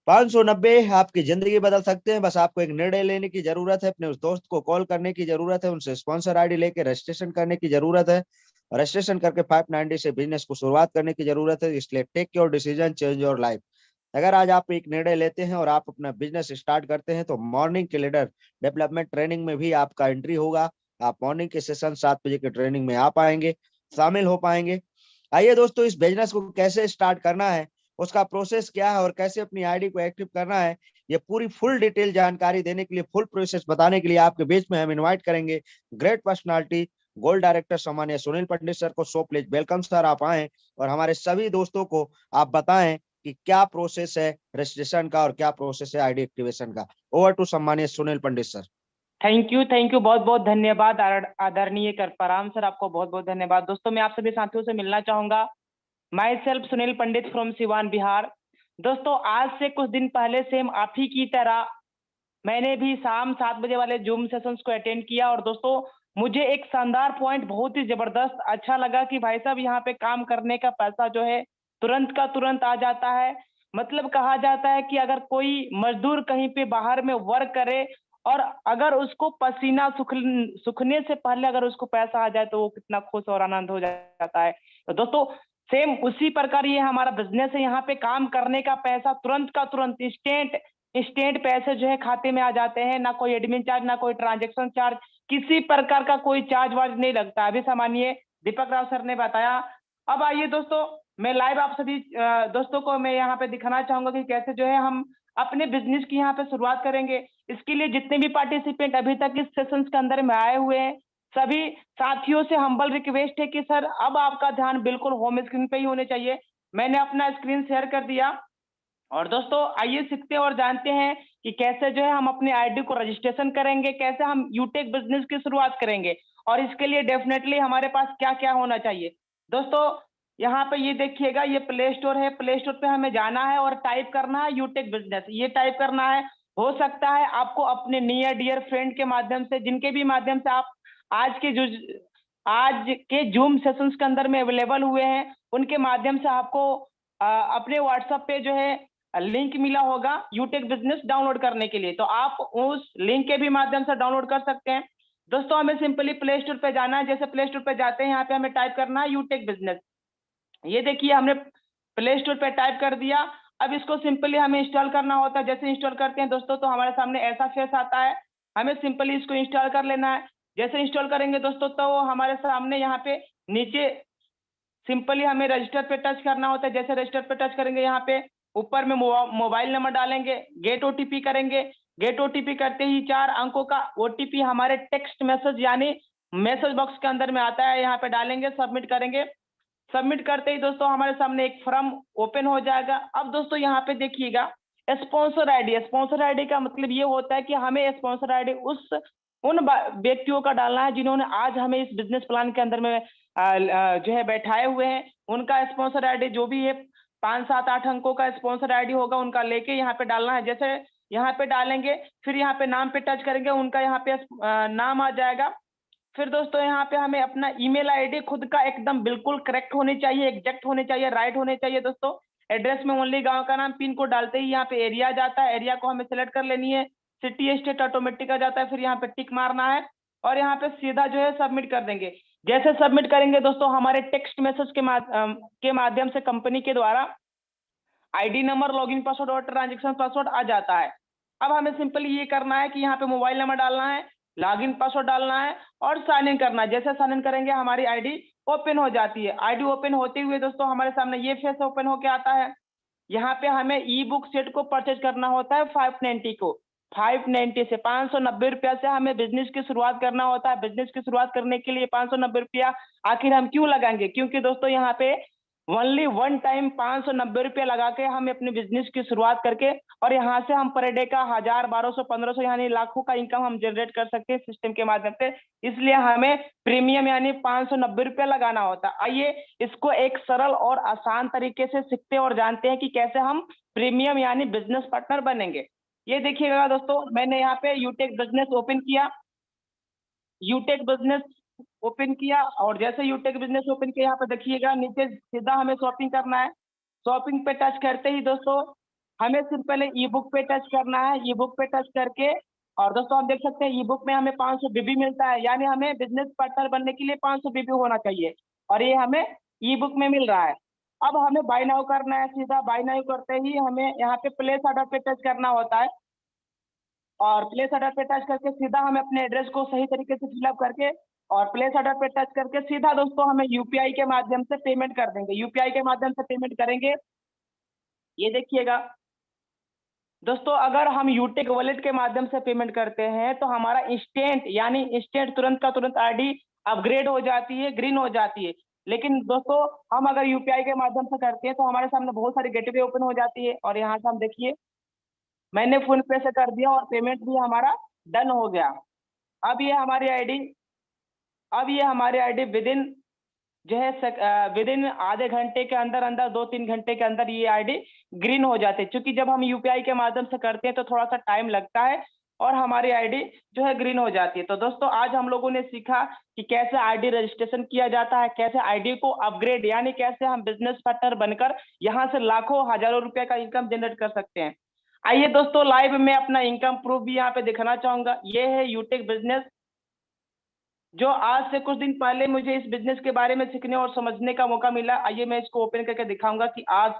590 आपकी जिंदगी बदल सकते हैं। बस आपको एक निर्णय लेने की जरूरत है, अपने उस दोस्त को कॉल करने की जरूरत है, उनसे स्पॉन्सर आईडी लेके रजिस्ट्रेशन करने की जरूरत है, रजिस्ट्रेशन करके 590 से बिजनेस को शुरुआत करने की जरूरत है। इसलिए take your decision, change your life. अगर आज आप एक निर्णय लेते हैं और आप अपना बिजनेस स्टार्ट करते हैं तो मॉर्निंग के लीडर डेवलपमेंट ट्रेनिंग में भी आपका एंट्री होगा। आप मॉर्निंग के सेशन 7 बजे के ट्रेनिंग में आ पाएंगे, शामिल हो पाएंगे। आइए दोस्तों, इस बिजनेस को कैसे स्टार्ट करना है, उसका प्रोसेस क्या है और कैसे अपनी आईडी को एक्टिव करना है, ये पूरी फुल डिटेल जानकारी देने के लिए, फुल प्रोसेस बताने के लिए आपके बीच में हम इनवाइट करेंगे ग्रेट पर्सनालिटी, गोल्ड डायरेक्टर सम्मानीय सुनील पंडित सर को। सो प्लीज वेलकम सर, आप आए और हमारे सभी दोस्तों को आप बताएं कि क्या प्रोसेस है रजिस्ट्रेशन का और क्या प्रोसेस है आईडी एक्टिवेशन का। ओवर टू सम्मानीय Sunil Pandit sir. Thank you बहुत बहुत धन्यवाद आदरणीय करपराम सर, आपको बहुत बहुत धन्यवाद। दोस्तों मैं आप सभी साथियों से मिलना चाहूंगा। My self Sunil Pandit from Siwan Bihar. दोस्तों आज से कुछ दिन पहले सेम आप ही की तरह मैंने भी शाम 7 बजे वाले जूम सेशंस को अटेंड किया। और दोस्तों मुझे एक शानदार पॉइंट बहुत ही जबरदस्त अच्छा लगा कि भाई साहब यहाँ पे काम करने का पैसा जो है तुरंत का तुरंत आ जाता है। मतलब कहा जाता है कि अगर कोई मजदूर कहीं पे बाहर में वर्क करे और अगर उसको पसीना सूखने से पहले अगर उसको पैसा आ जाए तो वो कितना खुश और आनंद हो जाता है। तो दोस्तों सेम उसी प्रकार ये हमारा बिजनेस है। यहाँ पे काम करने का पैसा तुरंत का तुरंत इंस्टेंट पैसे जो है खाते में आ जाते हैं। ना कोई एडमिन चार्ज, ना कोई ट्रांजेक्शन चार्ज, किसी प्रकार का कोई चार्ज वार्ज नहीं लगता। अभी सामान्य दीपक राव सर ने बताया। अब आइए दोस्तों, मैं लाइव आप सभी दोस्तों को मैं यहाँ पे दिखाना चाहूंगा कि कैसे जो है हम अपने बिजनेस की यहाँ पे शुरुआत करेंगे। इसके लिए जितने भी पार्टिसिपेंट अभी तक इस सेशंस के अंदर में आए हुए हैं, सभी साथियों से हम्बल रिक्वेस्ट है कि सर अब आपका ध्यान बिल्कुल होम स्क्रीन पे ही होने चाहिए। मैंने अपना स्क्रीन शेयर कर दिया। और दोस्तों आइए सीखते और जानते हैं कि कैसे जो है हम अपने आईडी को रजिस्ट्रेशन करेंगे, कैसे हम यूटेक बिजनेस की शुरुआत करेंगे और इसके लिए डेफिनेटली हमारे पास क्या क्या होना चाहिए। दोस्तों यहाँ पे ये देखिएगा, ये प्ले स्टोर है। प्ले स्टोर पे हमें जाना है और टाइप करना है यूटेक बिजनेस, ये टाइप करना है। हो सकता है आपको अपने नियर डियर फ्रेंड के माध्यम से, जिनके भी माध्यम से आप आज के जूम सेशंस के अंदर में अवेलेबल हुए हैं, उनके माध्यम से आपको अपने व्हाट्सएप पे जो है लिंक मिला होगा यूटेक बिजनेस डाउनलोड करने के लिए, तो आप उस लिंक के भी माध्यम से डाउनलोड कर सकते हैं। दोस्तों हमें सिंपली प्ले स्टोर पे जाना है। जैसे प्ले स्टोर पे जाते हैं, यहाँ पे हमें टाइप करना है यूटेक बिजनेस। ये देखिए हमने प्ले स्टोर पे टाइप कर दिया। अब इसको सिंपली हमें इंस्टॉल करना होता है। जैसे इंस्टॉल करते हैं दोस्तों तो हमारे सामने ऐसा फेस आता है, हमें सिंपली इसको इंस्टॉल कर लेना है। जैसे इंस्टॉल करेंगे दोस्तों तो हमारे सामने यहाँ पे नीचे सिंपली हमें रजिस्टर पे टच करना होता है। जैसे रजिस्टर पे टच करेंगे, यहाँ पे ऊपर में मोबाइल नंबर डालेंगे, गेट ओटीपी करेंगे। गेट ओटीपी करते ही 4 अंकों का ओटीपी हमारे टेक्स्ट मैसेज यानी मैसेज बॉक्स के अंदर में आता है, यहाँ पे डालेंगे, सबमिट करेंगे। सबमिट करते ही दोस्तों हमारे सामने एक फॉर्म ओपन हो जाएगा। अब दोस्तों यहाँ पे देखिएगा स्पॉन्सर आईडी। स्पॉन्सर आईडी का मतलब ये होता है कि हमें स्पॉन्सर आईडी उस उन व्यक्तियों का डालना है जिन्होंने आज हमें इस बिजनेस प्लान के अंदर में जो है बैठाए हुए हैं। उनका स्पॉन्सर आईडी जो भी है 5, 7, 8 अंकों का स्पॉन्सर आईडी होगा, उनका लेके यहाँ पे डालना है। जैसे यहाँ पे डालेंगे, फिर यहाँ पे नाम पे टच करेंगे, उनका यहाँ पे नाम आ जाएगा। फिर दोस्तों यहाँ पे हमें अपना ईमेल आईडी खुद का एकदम बिल्कुल करेक्ट होनी चाहिए, एग्जैक्ट होने चाहिए, राइट होने चाहिए दोस्तों। एड्रेस में ओनली गांव का नाम, पिन कोड डालते ही यहाँ पे एरिया जाता है, एरिया को हमें सिलेक्ट कर लेनी है। सिटी स्टेट ऑटोमेटिक आ जाता है, फिर यहाँ पे टिक मारना है और यहाँ पे सीधा जो है सबमिट कर देंगे। जैसे सबमिट करेंगे दोस्तों, हमारे टेक्स्ट मैसेज के माध्यम से कंपनी के द्वारा आईडी नंबर, लॉगिन पासवर्ड और ट्रांजेक्शन पासवर्ड आ जाता है। अब हमें सिंपली ये करना है कि यहाँ पे मोबाइल नंबर डालना है, लॉगिन पासवर्ड डालना है और साइन इन करना है। जैसे साइन इन करेंगे हमारी आईडी ओपन हो जाती है। आईडी ओपन होते हुए दोस्तों हमारे सामने ये फेस ओपन होके आता है। यहाँ पे हमें ई बुक सेट को परचेज करना होता है 590 को। 590 से 590 रुपया से हमें बिजनेस की शुरुआत करना होता है। बिजनेस की शुरुआत करने के लिए 590 रुपया आखिर हम क्यों लगाएंगे? क्योंकि दोस्तों यहाँ पे ओनली वन टाइम 590 रुपया लगा के हम अपने बिजनेस की शुरुआत करके और यहाँ से हम पर डे का 1000, 1200, 1500 यानी लाखों का इनकम हम जनरेट कर सकते हैं सिस्टम के माध्यम से। इसलिए हमें प्रीमियम यानी 590 रुपया लगाना होता है। आइए इसको एक सरल और आसान तरीके से सीखते और जानते हैं कि कैसे हम प्रीमियम यानी बिजनेस पार्टनर बनेंगे। ये देखिएगा दोस्तों, मैंने यहाँ पे यूटेक बिजनेस ओपन किया, यूटेक बिजनेस ओपन किया और जैसे यूटेक बिजनेस ओपन किया, यहाँ पे देखिएगा नीचे सीधा हमें शॉपिंग करना है। शॉपिंग पे टच करते ही दोस्तों हमें सिर्फ पहले ई बुक पे टच करना है। ई बुक पे टच करके और दोस्तों आप देख सकते हैं ई बुक में हमें 500 बीबी मिलता है, यानी हमें बिजनेस पार्टनर बनने के लिए 500 बीबी होना चाहिए और ये हमें ई बुक में मिल रहा है। अब हमें बाय नाउ करना है। सीधा बाय नाउ करते ही हमें यहाँ पे प्लेस ऑर्डर पे टच करना होता है और प्लेस ऑर्डर पे टच करके सीधा हमें अपने एड्रेस को सही तरीके से फिलअप करके और प्लेस ऑर्डर पे टच करके सीधा दोस्तों हमें यूपीआई के माध्यम से पेमेंट कर देंगे। यूपीआई के माध्यम से पेमेंट करेंगे। ये देखिएगा दोस्तों, अगर हम यूटेक वॉलेट के माध्यम से पेमेंट करते हैं तो हमारा इंस्टेंट यानी इंस्टेंट तुरंत का तुरंत आईडी अपग्रेड हो जाती है, ग्रीन हो जाती है। लेकिन दोस्तों हम अगर यूपीआई के माध्यम से करते हैं तो हमारे सामने बहुत सारी गेटवे ओपन हो जाती है और यहाँ से हम देखिए मैंने फोन पे से कर दिया और पेमेंट भी हमारा डन हो गया। अब ये हमारी आईडी विदिन जो है विदिन आधे घंटे के अंदर 2-3 घंटे के अंदर ये आईडी ग्रीन हो जाते हैं। क्योंकि जब हम यूपीआई के माध्यम से करते हैं तो थोड़ा सा टाइम लगता है और हमारी आईडी जो है ग्रीन हो जाती है। तो दोस्तों आज हम लोगों ने सीखा कि कैसे आईडी रजिस्ट्रेशन किया जाता है, कैसे आईडी को अपग्रेड यानी कैसे हम बिजनेस पार्टनर बनकर यहाँ से लाखों हजारों रुपए का इनकम जनरेट कर सकते हैं। आइए दोस्तों लाइव में अपना इनकम प्रूफ भी यहाँ पे दिखाना चाहूंगा। ये है यूटेक बिजनेस, जो आज से कुछ दिन पहले मुझे इस बिजनेस के बारे में सीखने और समझने का मौका मिला। आइए मैं इसको ओपन करके दिखाऊंगा कि आज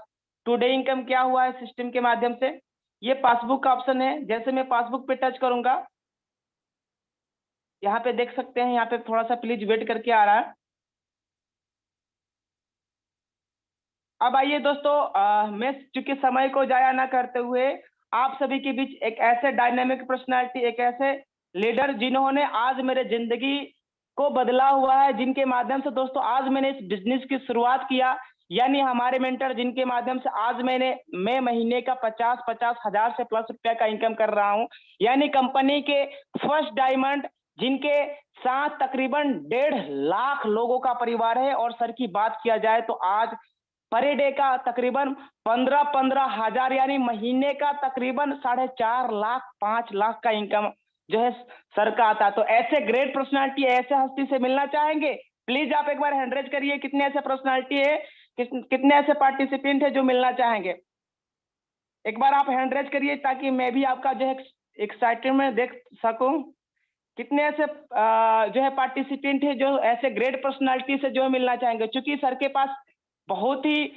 टुडे इनकम क्या हुआ है सिस्टम के माध्यम से। ये पासबुक का ऑप्शन है। जैसे मैं पासबुक पे टच करूंगा, यहाँ पे देख सकते हैं, यहाँ पे थोड़ा सा प्लीज वेट करके आ रहा है। अब आइए दोस्तों, मैं चूंकि समय को जाया ना करते हुए आप सभी के बीच एक ऐसे डायनामिक पर्सनालिटी, एक ऐसे लीडर जिन्होंने आज मेरे जिंदगी को बदला हुआ है, जिनके माध्यम से दोस्तों आज मैंने इस बिजनेस की शुरुआत किया, यानी हमारे मेंटर जिनके माध्यम से आज मैं महीने का 50 हजार से प्लस रुपया का इनकम कर रहा हूं, यानी कंपनी के फर्स्ट डायमंड जिनके साथ तकरीबन 1.5 लाख लोगों का परिवार है। और सर की बात किया जाए तो आज पर डे का तकरीबन 15 हजार यानी महीने का तकरीबन 4.5 लाख 5 लाख का इनकम जो है सर का आता है। तो ऐसे ग्रेट पर्सनालिटी, ऐसे हस्ती से मिलना चाहेंगे? प्लीज आप एक बार हैंड रेज करिए। कितने ऐसे पर्सनालिटी है, कितने ऐसे पार्टिसिपेंट है जो मिलना चाहेंगे? एक बार आप हैंड रेज करिए ताकि मैं भी आपका जो है एक्साइटमेंट देख सकूं। कितने ऐसे जो है पार्टिसिपेंट है जो ऐसे ग्रेट पर्सनालिटी से जो मिलना चाहेंगे? क्योंकि सर के पास बहुत ही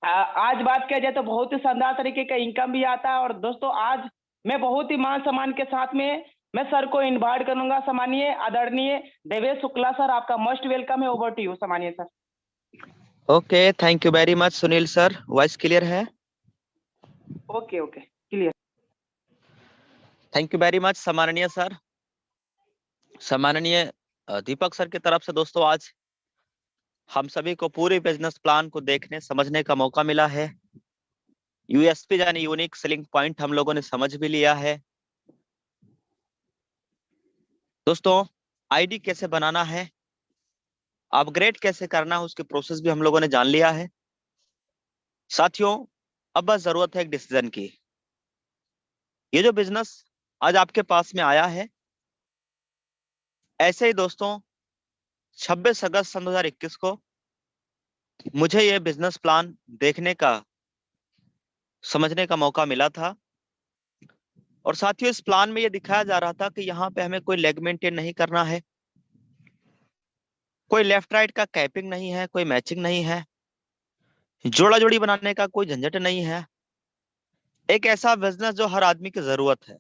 आज बात किया जाए तो बहुत ही शानदार तरीके का इनकम भी आता है। और दोस्तों आज मैं बहुत ही मान सम्मान के साथ में मैं सर को इनवाइट करूंगा। सम्मानीय आदरणीय देवेश शुक्ला सर, आपका मोस्ट वेलकम है। ओवर टू यू सम्मानीय sir. Okay, thank you very much Sunil sir. Voice clear है? Okay clear. Thank you very much सम्माननीय सर। सम्माननीय दीपक सर की तरफ से दोस्तों आज हम सभी को पूरे बिजनेस प्लान को देखने समझने का मौका मिला है। यूएसपी यानी यूनिक सेलिंग पॉइंट हम लोगों ने समझ भी लिया है। दोस्तों आईडी कैसे बनाना है, अपग्रेड कैसे करना है, उसके प्रोसेस भी हम लोगों ने जान लिया है। साथियों अब बस जरूरत है एक डिसीजन की। ये जो बिजनेस आज आपके पास में आया है, ऐसे ही दोस्तों 26 अगस्त सन 2021 को मुझे ये बिजनेस प्लान देखने का, समझने का मौका मिला था। और साथियों इस प्लान में ये दिखाया जा रहा था कि यहाँ पे हमें कोई लेग मेंटेन नहीं करना है, कोई लेफ्ट राइट का कैपिंग नहीं है, कोई मैचिंग नहीं है, जोड़ा जोड़ी बनाने का कोई झंझट नहीं है। एक ऐसा बिजनेस जो हर आदमी की जरूरत है।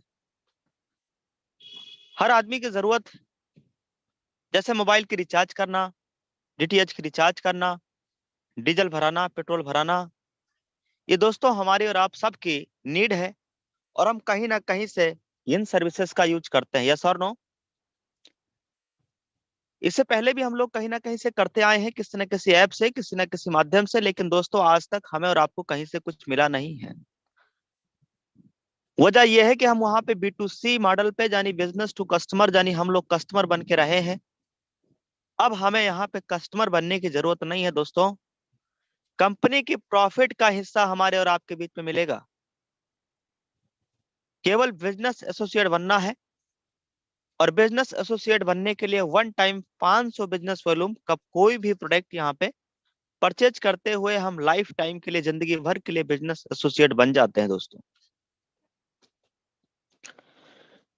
हर आदमी की जरूरत जैसे मोबाइल की रिचार्ज करना, डीटीएच की रिचार्ज करना, डीजल भराना, पेट्रोल भराना, ये दोस्तों हमारी और आप सबकी नीड है। और हम कहीं ना कहीं से इन सर्विसेज का यूज करते हैं, यस और नो। इससे पहले भी हम लोग कहीं ना कहीं से करते आए हैं, किसी न किसी ऐप से, किसी न किसी माध्यम से, लेकिन दोस्तों आज तक हमें और आपको कहीं से कुछ मिला नहीं है। वजह यह है कि हम वहां पे B2C मॉडल पे, यानी बिजनेस टू कस्टमर, यानी हम लोग कस्टमर बन के रहे हैं। अब हमें यहाँ पे कस्टमर बनने की जरूरत नहीं है दोस्तों। कंपनी की प्रॉफिट का हिस्सा हमारे और आपके बीच में मिलेगा। केवल बिजनेस एसोसिएट बनना है। और बिजनेस एसोसिएट बनने के लिए वन टाइम 500 बिजनेस वॉल्यूम का कोई भी प्रोडक्ट यहाँ पे परचेज करते हुए हम लाइफ टाइम के लिए, जिंदगी भर के लिए बिजनेस एसोसिएट बन जाते हैं दोस्तों।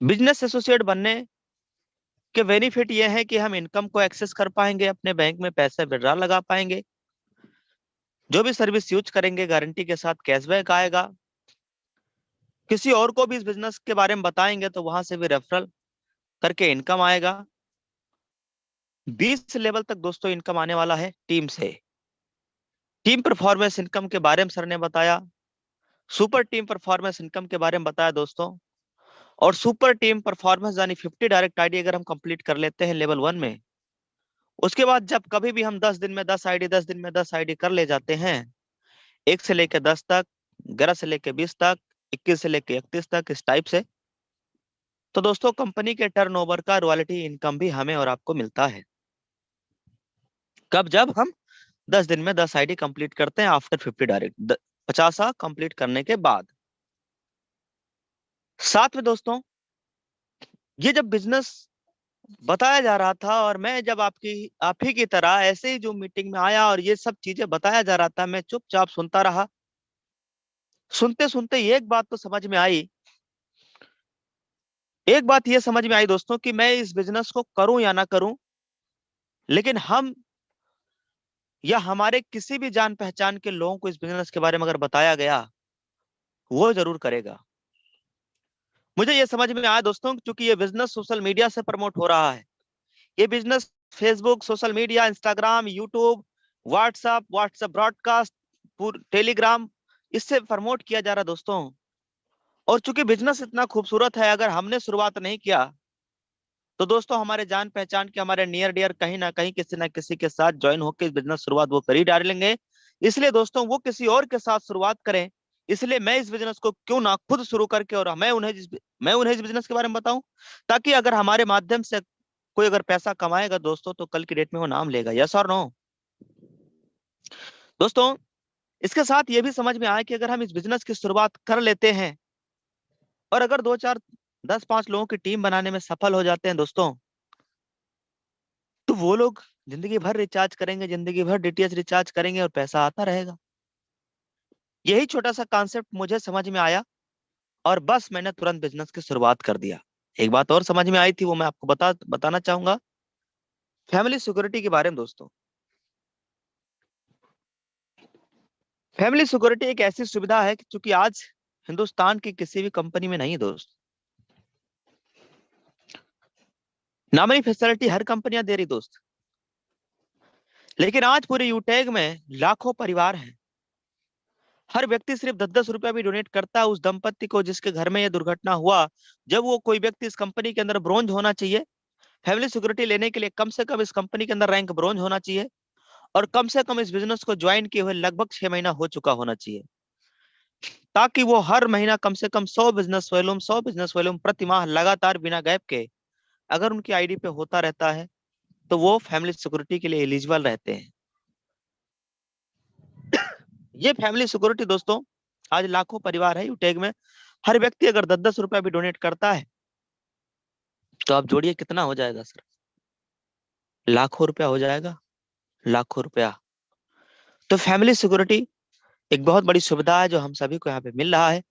बिजनेस एसोसिएट बनने के बेनिफिट ये है कि हम इनकम को एक्सेस कर पाएंगे, अपने बैंक में पैसे विड्रॉ लगा पाएंगे, जो भी सर्विस यूज करेंगे गारंटी के साथ कैशबैक आएगा। किसी और को भी इस बिजनेस के बारे में बताएंगे तो वहां से भी रेफरल करके इनकम आएगा। 20 लेवल तक दोस्तों इनकम आने वाला है टीम से। टीम परफॉर्मेंस इनकम के बारे में सर ने बताया, सुपर टीम परफॉर्मेंस इनकम के बारे में बताया दोस्तों। और सुपर टीम परफॉर्मेंस यानी 50 डायरेक्ट आईडी अगर हम कंप्लीट कर लेते हैं लेवल 1 में, उसके बाद जब कभी भी हम 10 दिन में 10 आईडी, 10 दिन में 10 आईडी कर ले जाते हैं, 1 से लेकर 10 तक, 11 से लेकर 20 तक, 21 से लेकर 31 तक, इस टाइप से, तो दोस्तों कंपनी के टर्नओवर का रॉयल्टी इनकम भी हमें और आपको मिलता है। कब? जब हम 10 दिन में 10 आईडी कंप्लीट करते हैं, आफ्टर 50 डायरेक्ट, 50 कंप्लीट करने के बाद। साथ में दोस्तों ये जब बिजनेस बताया जा रहा था और मैं जब आप ही की तरह ऐसे ही जो मीटिंग में आया और ये सब चीजें बताया जा रहा था, मैं चुपचाप सुनता रहा। सुनते सुनते एक बात तो समझ में आई, एक बात ये समझ में आई दोस्तों कि मैं इस बिजनेस को करूं या ना करूं, लेकिन हम या हमारे किसी भी जान पहचान के लोगों को इस बिजनेस के बारे में अगर बताया गया, वो जरूर करेगा। मुझे ये समझ में आया दोस्तों, क्योंकि ये बिजनेस सोशल मीडिया से प्रमोट हो रहा है। ये business Facebook, social media, Instagram, YouTube, WhatsApp broadcast, Telegram, इससे प्रमोट किया जा रहा है दोस्तों। और चूंकि बिजनेस इतना खूबसूरत है, अगर हमने शुरुआत नहीं किया तो दोस्तों हमारे जान पहचान के, हमारे नियर डियर कहीं ना कहीं किसी ना किसी के साथ ज्वाइन होकर इस बिजनेस शुरुआत वो कर ही डालेंगे। इसलिए दोस्तों वो किसी और के साथ शुरुआत करें, इसलिए मैं इस बिजनेस को क्यों ना खुद शुरू करके और मैं उन्हें इस बिजनेस के बारे में बताऊं, ताकि अगर हमारे माध्यम से कोई अगर पैसा कमाएगा दोस्तों, तो कल की डेट में वो नाम लेगा, यस और नो। दोस्तों इसके साथ ये भी समझ में आया कि अगर हम इस बिजनेस की शुरुआत कर लेते हैं और अगर 2 4 10 5 लोगों की टीम बनाने में सफल हो जाते हैं दोस्तों, तो वो लोग जिंदगी भर रिचार्ज करेंगे, जिंदगी भर डीटीएच रिचार्ज करेंगे और पैसा आता रहेगा। यही छोटा सा कॉन्सेप्ट मुझे समझ में आया और बस मैंने तुरंत बिजनेस की शुरुआत कर दिया। एक बात और समझ में आई थी, वो मैं आपको बताना चाहूंगा, फैमिली सिक्योरिटी के बारे में दोस्तों। फैमिली सिक्योरिटी एक ऐसी सुविधा है कि चूंकि आज हिंदुस्तान की किसी भी कंपनी में नहीं दोस्त, नामी फैसिलिटी हर कंपनियां दे रही दोस्त, लेकिन आज पूरे यूटैग में लाखों परिवार हैं। हर व्यक्ति सिर्फ 10-10 रुपया भी डोनेट करता है उस दंपत्ति को जिसके घर में यह दुर्घटना हुआ। जब वो कोई व्यक्ति इस कंपनी के अंदर ब्रोंज होना चाहिए, फैमिली सिक्योरिटी लेने के लिए कम से कम इस कंपनी के अंदर रैंक ब्रोंज होना चाहिए और कम से कम इस बिजनेस को ज्वाइन किए हुए लगभग 6 महीना हो चुका होना चाहिए, ताकि वो हर महीना कम से कम 100 बिजनेस वॉल्यूम प्रति माह लगातार बिना गैप के अगर उनकी आईडी पे होता रहता है तो वो फैमिली सिक्योरिटी के लिए एलिजिबल रहते हैं। ये फैमिली सिक्योरिटी दोस्तों आज लाखों परिवार है यूटेक में। हर व्यक्ति अगर 10-10 रुपया भी डोनेट करता है तो आप जोड़िए कितना हो जाएगा सर, लाखों रुपया हो जाएगा, लाखों रुपया। तो फैमिली सिक्योरिटी एक बहुत बड़ी सुविधा है जो हम सभी को यहाँ पे मिल रहा है।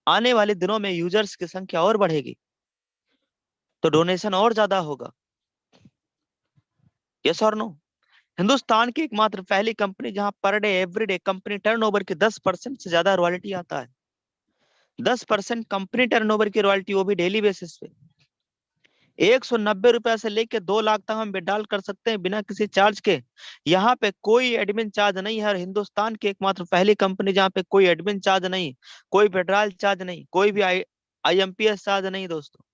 आने वाले दिनों में यूजर्स की संख्या और बढ़ेगी तो डोनेशन और ज्यादा होगा। यस और नो? हिंदुस्तान की एकमात्र पहली कंपनी जहां per day everyday company turnover के 10% से ज्यादा रॉयल्टी आता है। 10% कंपनी टर्नओवर की रॉयल्टी, वो भी डेली बेसिस पे। 190 रुपया से लेके 2 लाख तक हम विड्रॉल कर सकते हैं बिना किसी चार्ज के। यहाँ पे कोई एडमिन चार्ज नहीं है और हिंदुस्तान की एकमात्र पहली कंपनी जहाँ पे कोई एडमिन चार्ज नहीं, कोई विड्रॉल चार्ज नहीं, कोई भी IMPS चार्ज नहीं दोस्तों।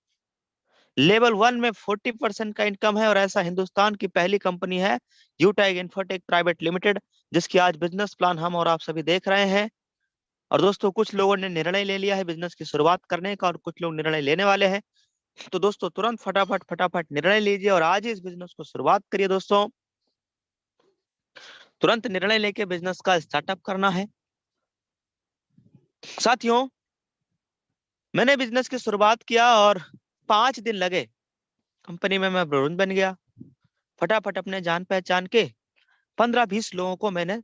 लेवल 1 में 40% का इनकम है और ऐसा हिंदुस्तान की पहली कंपनी है यूटेक इन्फोटेक प्राइवेट लिमिटेड, जिसकी आज बिजनेस प्लान हम और आप सभी देख रहे हैं। और दोस्तों कुछ लोगों ने निर्णय ले लिया है बिजनेस की शुरुआत करने का और कुछ लोग निर्णय लेने वाले हैं। तो दोस्तों तुरंत फटाफट फटाफट निर्णय लीजिए और आज ही इस बिजनेस को शुरुआत करिए दोस्तों। तुरंत निर्णय लेके बिजनेस का स्टार्टअप करना है। साथियों मैंने बिजनेस की शुरुआत किया और 5 दिन लगे, कंपनी में मैं ब्रोंज बन गया। फटाफट अपने जान पहचान के 15-20 लोगों को मैंने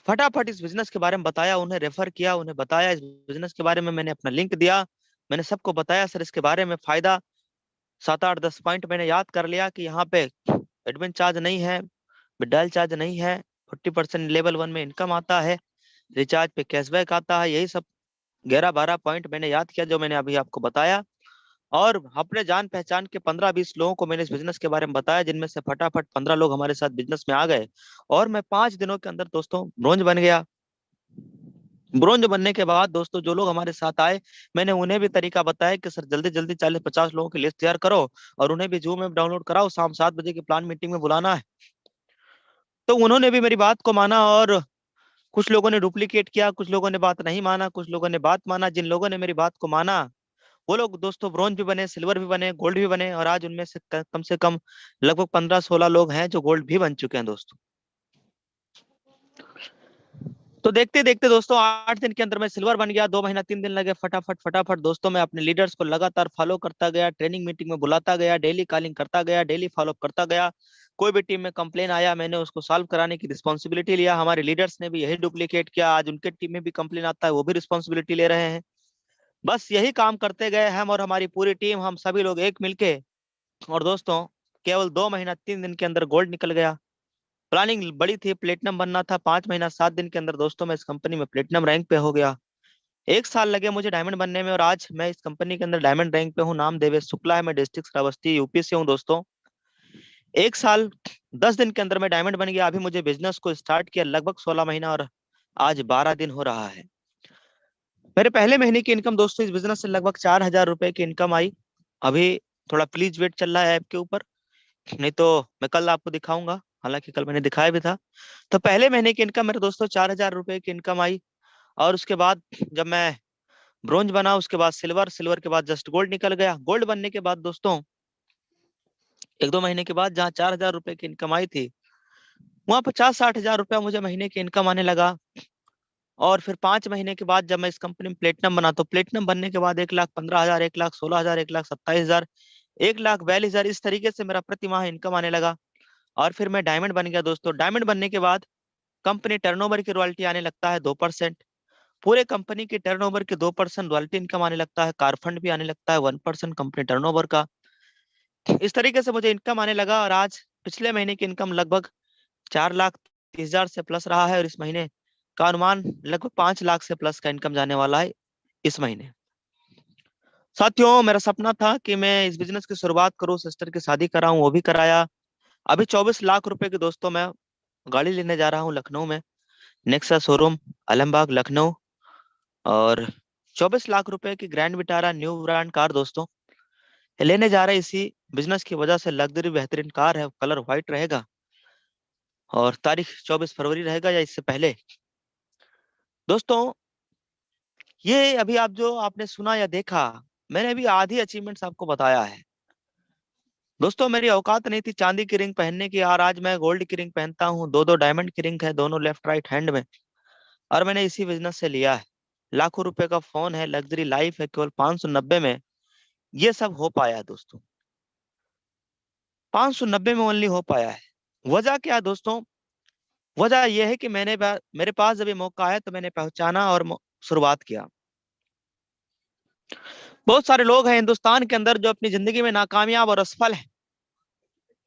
फटाफट इस बिजनेस के बारे में बताया, उन्हें रेफर किया, उन्हें बताया इस बिजनेस के बारे में, मैंने अपना लिंक दिया, मैंने सबको बताया सर इसके बारे में फायदा। 7-8-10 पॉइंट मैंने याद कर लिया कि यहाँ पे एडमिन चार्ज नहीं है, विड्रॉल चार्ज नहीं है, 40% लेवल 1 में इनकम आता है, रिचार्ज पे कैशबैक आता है। यही सब 11-12 पॉइंट मैंने याद किया जो मैंने अभी आपको बताया और अपने जान पहचान के 15-20 लोगों को मैंने इस बिजनेस के बारे में बताया, जिनमें से फटाफट 15 लोग हमारे साथ बिजनेस में आ गए और मैं 5 दिनों के अंदर दोस्तों ब्रोंज बन गया। ब्रोंज बनने के बाद दोस्तों जो लोग हमारे साथ आए मैंने उन्हें भी तरीका बताया कि सर जल्दी जल्दी 40-50 लोगों की लिस्ट तैयार करो और उन्हें भी जूम ऐप डाउनलोड कराओ, शाम 7 बजे की प्लान मीटिंग में बुलाना है। तो उन्होंने भी मेरी बात को माना और कुछ लोगों ने डुप्लीकेट किया, कुछ लोगों ने बात नहीं माना, कुछ लोगों ने बात माना। जिन लोगों ने मेरी बात को माना वो लोग दोस्तों ब्रोंज भी बने, सिल्वर भी बने, गोल्ड भी बने और आज उनमें से कम लगभग 15-16 लोग हैं जो गोल्ड भी बन चुके हैं दोस्तों। तो देखते देखते दोस्तों 8 दिन के अंदर मैं सिल्वर बन गया। 2 महीना 3 दिन लगे। फटाफट फटाफट दोस्तों मैं अपने लीडर्स को लगातार फॉलो करता गया, ट्रेनिंग मीटिंग में बुलाता गया, डेली कॉलिंग करता गया, डेली फॉलोअप करता गया। कोई भी टीम में कंप्लेन आया मैंने उसको सॉल्व कराने की रिस्पॉन्सिबिलिटी लिया। हमारे लीडर्स ने भी यही डुप्लीकेट किया, आज उनके टीम में भी कंप्लेन आता है वो भी रिस्पॉन्सिबिलिटी ले रहे हैं। बस यही काम करते गए हम और हमारी पूरी टीम, हम सभी लोग एक मिलके। और दोस्तों केवल 2 महीना 3 दिन के अंदर गोल्ड निकल गया। प्लानिंग बड़ी थी, प्लेटिनम बनना था। 5 महीना 7 दिन के अंदर दोस्तों मैं इस कंपनी में प्लेटिनम रैंक पे हो गया। 1 साल लगे मुझे डायमंड बनने में और आज मैं इस कंपनी के अंदर डायमंड रैंक पे हूँ। नाम देवेश शुक्ला है, मैं डिस्ट्रिक्ट श्रावस्ती यूपी से हूँ दोस्तों। 1 साल 10 दिन के अंदर मैं डायमंड बन गया। अभी मुझे बिजनेस को स्टार्ट किया लगभग 16 महीना और आज 12 दिन हो रहा है। मेरे पहले महीने की इनकम दोस्तों इस बिजनेस से लगभग 4,000 रुपए की इनकम आई। अभी थोड़ा प्लीज वेट चल रहा है ऐप के ऊपर, नहीं तो मैं कल आपको दिखाऊंगा, हालांकि कल मैंने दिखाया भी था। तो पहले महीने की इनकम मेरे दोस्तों 4,000 रुपए की इनकम आई और उसके बाद जब मैं ब्रोंज बना उसके बाद सिल्वर, सिल्वर के बाद जस्ट गोल्ड निकल गया। गोल्ड बनने के बाद दोस्तों 1-2 महीने के बाद जहाँ 4,000 रुपए की इनकम आई थी वहां 50-60 हजार रुपया मुझे महीने की इनकम आने लगा। और फिर 5 महीने के बाद जब मैं इस कंपनी में प्लेटिनम बना तो प्लेटिनम बनने के बाद 1,15,000, 1,16,000, 1,27,000, 1,42,000 इस तरीके से मेरा प्रति माह इनकम आने लगा। और फिर मैं डायमंड बन गया दोस्तों। डायमंड बनने के बाद कंपनी टर्नओवर की रॉयल्टी आने लगता है 2%। पूरे कंपनी की टर्नओवर के 2% रॉयल्टी इनकम आने लगता है। कार फंड भी आने लगता है 1% कंपनी टर्नओवर का। इस तरीके से मुझे इनकम आने लगा और आज पिछले महीने की इनकम लगभग 4,30,000 से प्लस रहा है और इस महीने का अनुमान लगभग 5 लाख से प्लस का इनकम जाने वाला है इस महीने। साथियों मेरा सपना था कि मैं इस बिजनेस की शुरुआत करूं, सिस्टर की शादी कराऊं, वो भी कराया। अभी 24 लाख रुपए की दोस्तों मैं गाड़ी लेने जा रहा हूं लखनऊ में, नेक्सा शोरूम आलमबाग लखनऊ। और 24 लाख रुपए की grand Vitara new brand car दोस्तों लेने जा रहे। इसी बिजनेस की वजह से लग्जरी बेहतरीन कार है, कलर व्हाइट रहेगा और तारीख 24 फरवरी रहेगा या इससे पहले। दोस्तों ये अभी आप जो आपने सुना या देखा, मैंने अभी आधी अचीवमेंट्स आपको बताया है। दोस्तों मेरी औकात नहीं थी चांदी की रिंग पहनने की, और आज मैं गोल्ड की रिंग पहनता हूँ, दो दो डायमंड की रिंग है, दोनों लेफ्ट राइट हैंड में, और मैंने इसी बिजनेस से लिया है। लाखों रुपए का फोन है, लग्जरी लाइफ है, केवल 590 में ये सब हो पाया है दोस्तों। 590 में ओनली हो पाया है। वजह क्या है दोस्तों? वजह यह है कि मेरे पास जब ये मौका आया तो मैंने पहचाना और शुरुआत किया। बहुत सारे लोग हैं हिंदुस्तान के अंदर जो अपनी जिंदगी में नाकामयाब और असफल है।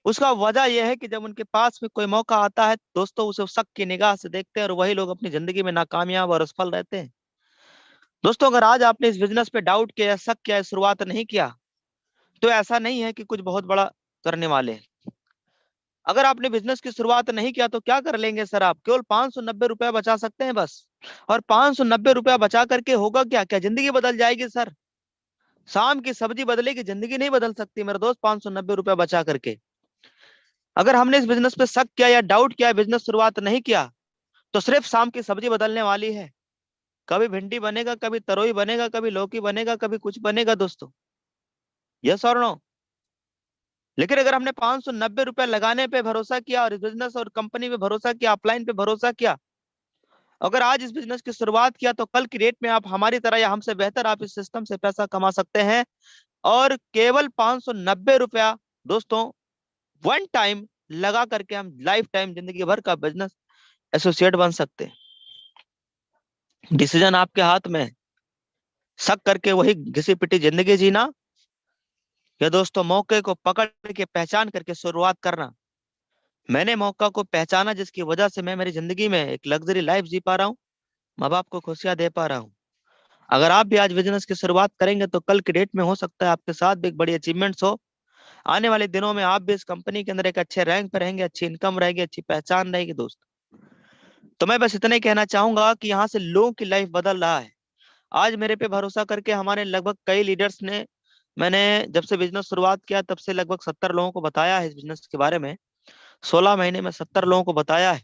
उसका वजह यह है कि जब उनके पास में कोई मौका आता है दोस्तों, उसे शक की निगाह से देखते हैं, और वही लोग अपनी जिंदगी में नाकामयाब और असफल रहते हैं। दोस्तों अगर आज आपने इस बिजनेस पे डाउट किया, शक किया, शुरुआत नहीं किया, तो ऐसा नहीं है कि कुछ बहुत बड़ा करने वाले हैं। अगर आपने बिजनेस की शुरुआत नहीं किया तो क्या कर लेंगे सर? आप केवल 590 रुपया बचा सकते हैं बस। और 590 रुपया बचा करके होगा क्या? क्या जिंदगी बदल जाएगी सर? शाम की सब्जी बदलेगी, जिंदगी नहीं बदल सकती मेरे दोस्त 590 रुपया बचा करके। अगर हमने इस बिजनेस पे शक किया या डाउट किया, बिजनेस शुरुआत नहीं किया, तो सिर्फ शाम की सब्जी बदलने वाली है। कभी भिंडी बनेगा, कभी तरोई बनेगा, कभी लौकी बनेगा, कभी कुछ बनेगा दोस्तों। यस और नो? लेकिन अगर हमने 590 रुपया लगाने पे भरोसा किया, और इस बिजनेस और कंपनी पे भरोसा किया, अपलाइन पे भरोसा किया, अगर आज इस बिजनेस की शुरुआत किया, तो कल की डेट में आप हमारी तरह या हमसे बेहतर आप इस सिस्टम से पैसा कमा सकते हैं। और केवल 590 रुपया दोस्तों वन टाइम लगा करके हम लाइफ टाइम जिंदगी भर का बिजनेस एसोसिएट बन सकते हैं। डिसीजन आपके हाथ में है। शक करके वही घिसी पिटी जिंदगी जीना, या दोस्तों मौके को पकड़ के पहचान करके शुरुआत करना। मैंने मौका को पहचाना, जिसकी वजह से मैं मेरी जिंदगी में एक लग्जरी लाइफ जी पा रहा हूँ, माँ बाप को खुशियां दे पा रहा हूँ। अगर आप भी आज बिजनेस की शुरुआत करेंगे तो कल की डेट में हो सकता है आपके साथ भी एक बड़ी अचीवमेंट्स हो। आने वाले दिनों में आप भी इस कंपनी के अंदर एक अच्छे रैंक पर रहेंगे, अच्छी इनकम रहेगी, अच्छी पहचान रहेगी दोस्त। तो मैं बस इतना ही कहना चाहूंगा कि यहाँ से लोगों की लाइफ बदल रहा है। आज मेरे पे भरोसा करके हमारे लगभग कई लीडर्स ने, मैंने जब से बिजनेस शुरुआत किया तब से लगभग 70 लोगों को बताया है इस बिजनेस के बारे में। 16 महीने में 70 लोगों को बताया है,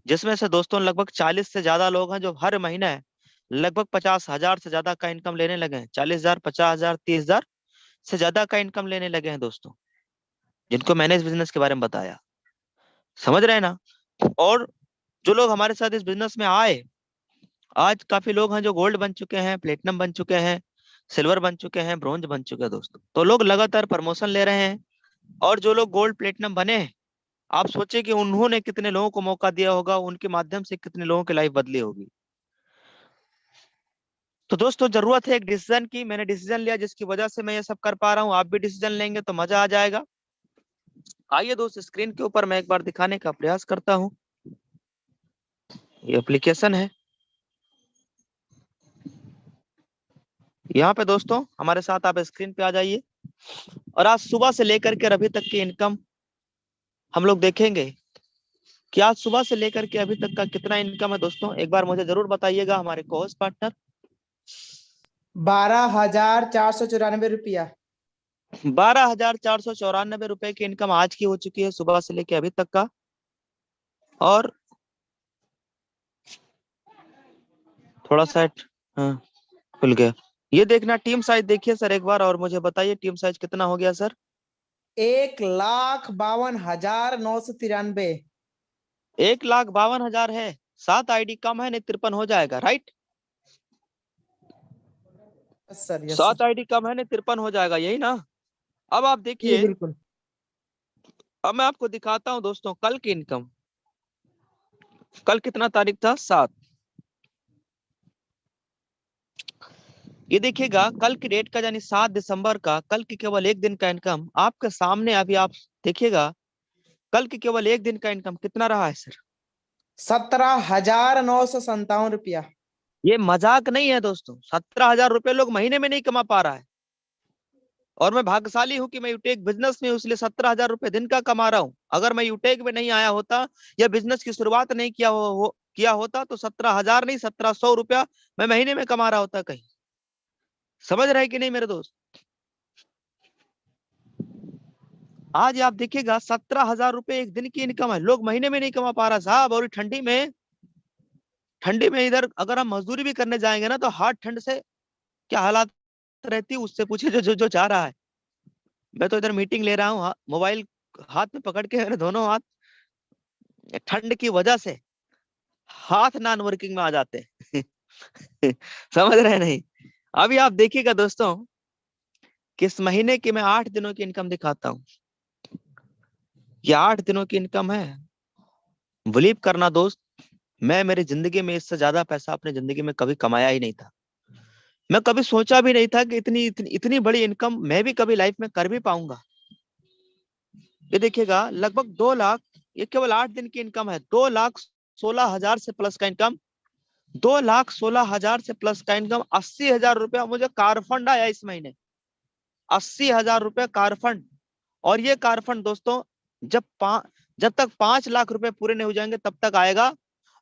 जिसमें से दोस्तों लगभग 40 से ज्यादा लोग हैं जो हर महीने लगभग 50,000 से ज्यादा का इनकम लेने लगे हैं। 40,000, 50,000, 30,000 से ज्यादा का इनकम लेने लगे हैं दोस्तों, जिनको मैंने इस बिजनेस के बारे में बताया। समझ रहे हैं ना? और जो लोग हमारे साथ इस बिजनेस में आए, आज काफी लोग हैं जो गोल्ड बन चुके हैं, प्लेटिनम बन चुके हैं, सिल्वर बन चुके हैं, ब्रोंज बन चुके हैं दोस्तों। तो लोग लगातार प्रमोशन ले रहे हैं। और जो लोग गोल्ड प्लेटिनम बने हैं, आप सोचिए कि उन्होंने कितने लोगों को मौका दिया होगा, उनके माध्यम से कितने लोगों की लाइफ बदली होगी। तो दोस्तों जरूरत है एक डिसीजन की। मैंने डिसीजन लिया, जिसकी वजह से मैं ये सब कर पा रहा हूँ। आप भी डिसीजन लेंगे तो मजा आ जाएगा। आइए दोस्त, स्क्रीन के ऊपर मैं एक बार दिखाने का प्रयास करता हूँ। ये एप्लीकेशन है। यहाँ पे दोस्तों हमारे साथ आप स्क्रीन पे आ जाइए, और आज सुबह से लेकर के अभी तक की इनकम हम लोग देखेंगे कि आज सुबह से लेकर के अभी तक का कितना इनकम है दोस्तों। एक बार मुझे जरूर बताइएगा हमारे कोहोस्ट पार्टनर। 12,494 रुपया। 12,494 रुपए की इनकम आज की हो चुकी है, सुबह से लेके अभी तक का। और थोड़ा सा हाँ खुल गया। ये देखना टीम साइज देखिए सर एक बार, और मुझे बताइए टीम साइज कितना हो गया सर? 1,52,993। 1,52,000 है। 7 आईडी कम है, नहीं 53 हो जाएगा, right? Sir yes 7 sir. ID कम है, नहीं 53 हो जाएगा, यही ना? अब आप जी देखिए, बिल्कुल। अब मैं आपको दिखाता हूं दोस्तों कल की इनकम। कल कितना तारीख था? 7। ये देखिएगा कल की डेट का, यानी 7 दिसंबर का, कल की केवल एक दिन का इनकम आपके सामने। अभी आप देखिएगा कल की केवल एक दिन का इनकम कितना रहा है सर? 17,957 रुपया। ये मजाक नहीं है दोस्तों। 17,000 रुपए लोग महीने में नहीं कमा पा रहा है। और मैं भाग्यशाली हूं कि मैं यूटेक बिजनेस में, इसलिए 17,000 रुपए दिन का कमा रहा हूं। अगर मैं यूटेक में नहीं आया होता या बिजनेस की शुरुआत नहीं किया होता तो 17,000 नहीं 1,700 रुपया मैं महीने में कमा रहा होता कहीं। समझ रहे हैं कि नहीं मेरे दोस्त? आज आप देखिएगा 17,000 रुपए एक दिन की इनकम है, लोग महीने में नहीं कमा पा रहा साहब। और ठंडी में इधर अगर हम मजदूरी भी करने जाएंगे ना, तो हार्ड ठंड से क्या हालात रहती है उससे पूछिए जो जो जो जा रहा है। मैं तो इधर मीटिंग ले रहा हूँ, मोबाइल हाथ में पकड़ के, मेरे दोनों हाथ ठंड की वजह से हाथ नॉन वर्किंग में आ जाते हैं। समझ रहे नहीं? अभी आप देखिएगा दोस्तों, किस महीने की मैं 8 दिनों की इनकम दिखाता हूँ। ये 8 दिनों की इनकम है। बिलीव करना दोस्त, मैं मेरी जिंदगी में इससे ज्यादा पैसा अपनी जिंदगी में कभी कमाया ही नहीं था। मैं कभी सोचा भी नहीं था कि इतनी बड़ी इनकम मैं भी कभी लाइफ में कर भी पाऊंगा। ये देखिएगा, लगभग 2 लाख, ये केवल 8 दिन की इनकम है। 2,16,000 से प्लस का इनकम, 2,16,000 से प्लस का इनकम। 80,000 रुपया मुझे कार फंड आया इस महीने, 80,000 रुपया कार फंड। और ये कार फंड दोस्तों जब तक 5 लाख रुपए पूरे नहीं हो जाएंगे तब तक आएगा।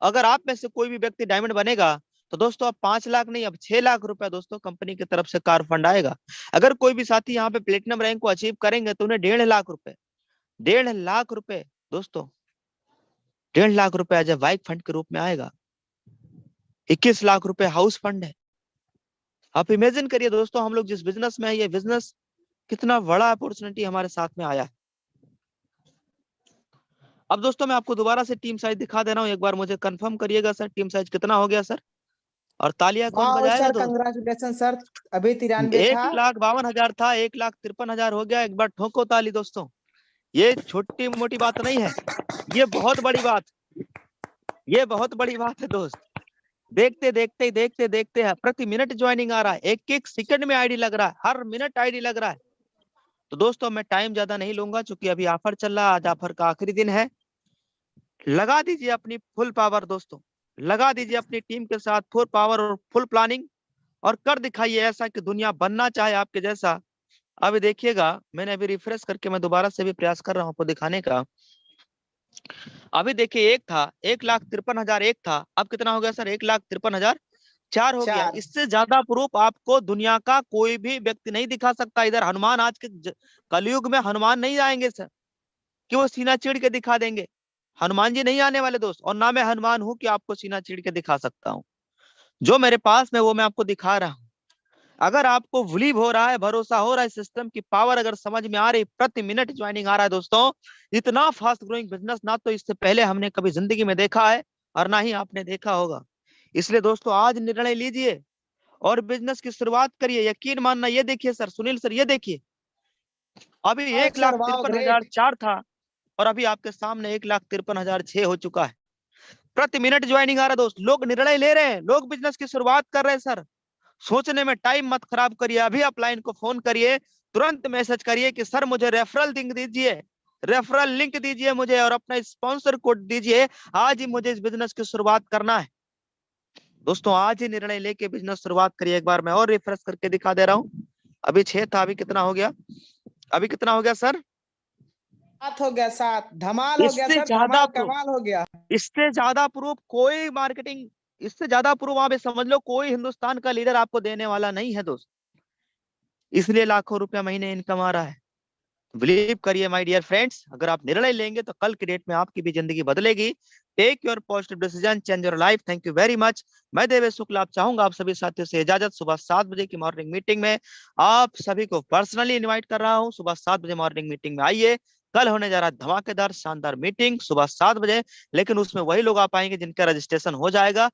अगर आप में से कोई भी व्यक्ति डायमंड बनेगा तो दोस्तों अब 5 लाख नहीं, अब 6 लाख रुपया दोस्तों कंपनी की तरफ से कार फंड आएगा। अगर कोई भी साथी यहाँ पे प्लेटिनम रैंक को अचीव करेंगे तो उन्हें 1.5 लाख रुपए, 1.5 लाख रुपए दोस्तों, 1.5 लाख रुपए एज ए वाइक फंड के रूप में आएगा। 21 लाख रुपए हाउस फंड है। आप इमेजिन करिए दोस्तों, हम लोग जिस बिजनेस में है, ये बिजनेस कितना बड़ा अपॉर्चुनिटी हमारे साथ में आया है। अब दोस्तों मैं आपको दोबारा से टीम साइज दिखा दे रहा हूँ, एक बार मुझे कंफर्म करिएगा सर, टीम साइज कितना हो गया सर, और तालियां कौन वाह बजाएगा सर, दोस्त? कंग्रेचुलेशन सर, अभी 93 था। 1,52,000 था, 1,53,000 हो गया। एक बार ठोको ताली दोस्तों, ये छोटी मोटी बात नहीं है, ये बहुत बड़ी बात, ये बहुत बड़ी बात है दोस्त। देखते देखते है प्रति मिनट ज्वाइनिंग आ रहा है, एक एक सेकंड में आईडी लग रहा है, हर मिनट आईडी लग रहा है। तो दोस्तों मैं टाइम ज्यादा नहीं लूंगा, क्योंकि अभी ऑफर चल रहा है, आज ऑफर का आखिरी दिन है। लगा दीजिए अपनी फुल पावर दोस्तों, लगा दीजिए अपनी टीम के साथ फुल पावर और फुल प्लानिंग, और कर दिखाइए ऐसा कि दुनिया बनना चाहे आपके जैसा। अभी देखिएगा, मैंने अभी रिफ्रेश करके मैं दोबारा से भी प्रयास कर रहा हूं आपको दिखाने का। अभी देखिए, एक था 1,53,000, एक था, अब कितना हो गया सर? 1,53,004 हो गया। 4। इससे ज्यादा प्रूफ आपको दुनिया का कोई भी व्यक्ति नहीं दिखा सकता। इधर हनुमान, आज के कलयुग में हनुमान नहीं आएंगे सर कि वो सीना चिड़ के दिखा देंगे। हनुमान जी नहीं आने वाले दोस्त, और ना मैं हनुमान हूं कि आपको सीना चिड़ के दिखा सकता हूं। जो मेरे पास में वो मैं आपको दिखा रहा हूं। अगर आपको बिलीव हो रहा है, भरोसा हो रहा है, सिस्टम की पावर अगर समझ में आ रही, प्रति मिनट ज्वाइनिंग आ रहा है दोस्तों, इतना फास्ट ग्रोइंग बिजनेस ना तो इससे पहले हमने कभी जिंदगी में देखा है, और ना ही आपने देखा होगा। इसलिए दोस्तों आज निर्णय लीजिए और बिजनेस की शुरुआत करिए। यकीन मानना, ये देखिए सर, सुनील सर, ये देखिए, अभी सर, वाह 1,53,004 ग्रेट। था और अभी आपके सामने 1,53,006 हो चुका है। प्रति मिनट ज्वाइनिंग आ रहा है दोस्त, लोग निर्णय ले रहे हैं, लोग बिजनेस की शुरुआत कर रहे हैं सर। सोचने में टाइम मत खराब करिए, अभी अपलाइन को फोन करिए, तुरंत मैसेज करिए कि सर मुझे रेफरल लिंक दीजिए, रेफरल लिंक दीजिए मुझे, और अपना स्पॉन्सर कोड दीजिए। आज ही मुझे इस बिजनेस की शुरुआत करना है दोस्तों, आज ही निर्णय लेके बिजनेस शुरुआत करिए। एक बार मैं और रिफ्रेश करके दिखा दे रहा हूँ, अभी 6 था, अभी कितना हो गया? अभी कितना हो गया सर? 7 हो गया, 7। धमाल हो गया इससे सर, ज्यादा धमाल कमाल हो गया। इससे ज्यादा प्रूफ कोई मार्केटिंग, इससे ज्यादा प्रूफ वहां पे समझ लो कोई हिंदुस्तान का लीडर आपको देने वाला नहीं है दोस्त। इसलिए लाखों रुपया महीने इनकम आ रहा है। बिलीव करिए माय डियर फ्रेंड्स, अगर आप निर्णय लेंगे तो कल की डेट में आपकी भी जिंदगी बदलेगी। Take your positive decision, change your life. Thank you very much. मैं देवेश शुक्ला आप चाहूंगा आप सभी साथियों से इजाजत। सुबह 7 बजे की मॉर्निंग मीटिंग में आप सभी को पर्सनली इनवाइट कर रहा हूं। सुबह 7 बजे मॉर्निंग मीटिंग में आइए। कल होने जा रहा है धमाकेदार शानदार मीटिंग सुबह 7 बजे, लेकिन उसमें वही लोग आ पाएंगे जिनका रजिस्ट्रेशन हो जाएगा।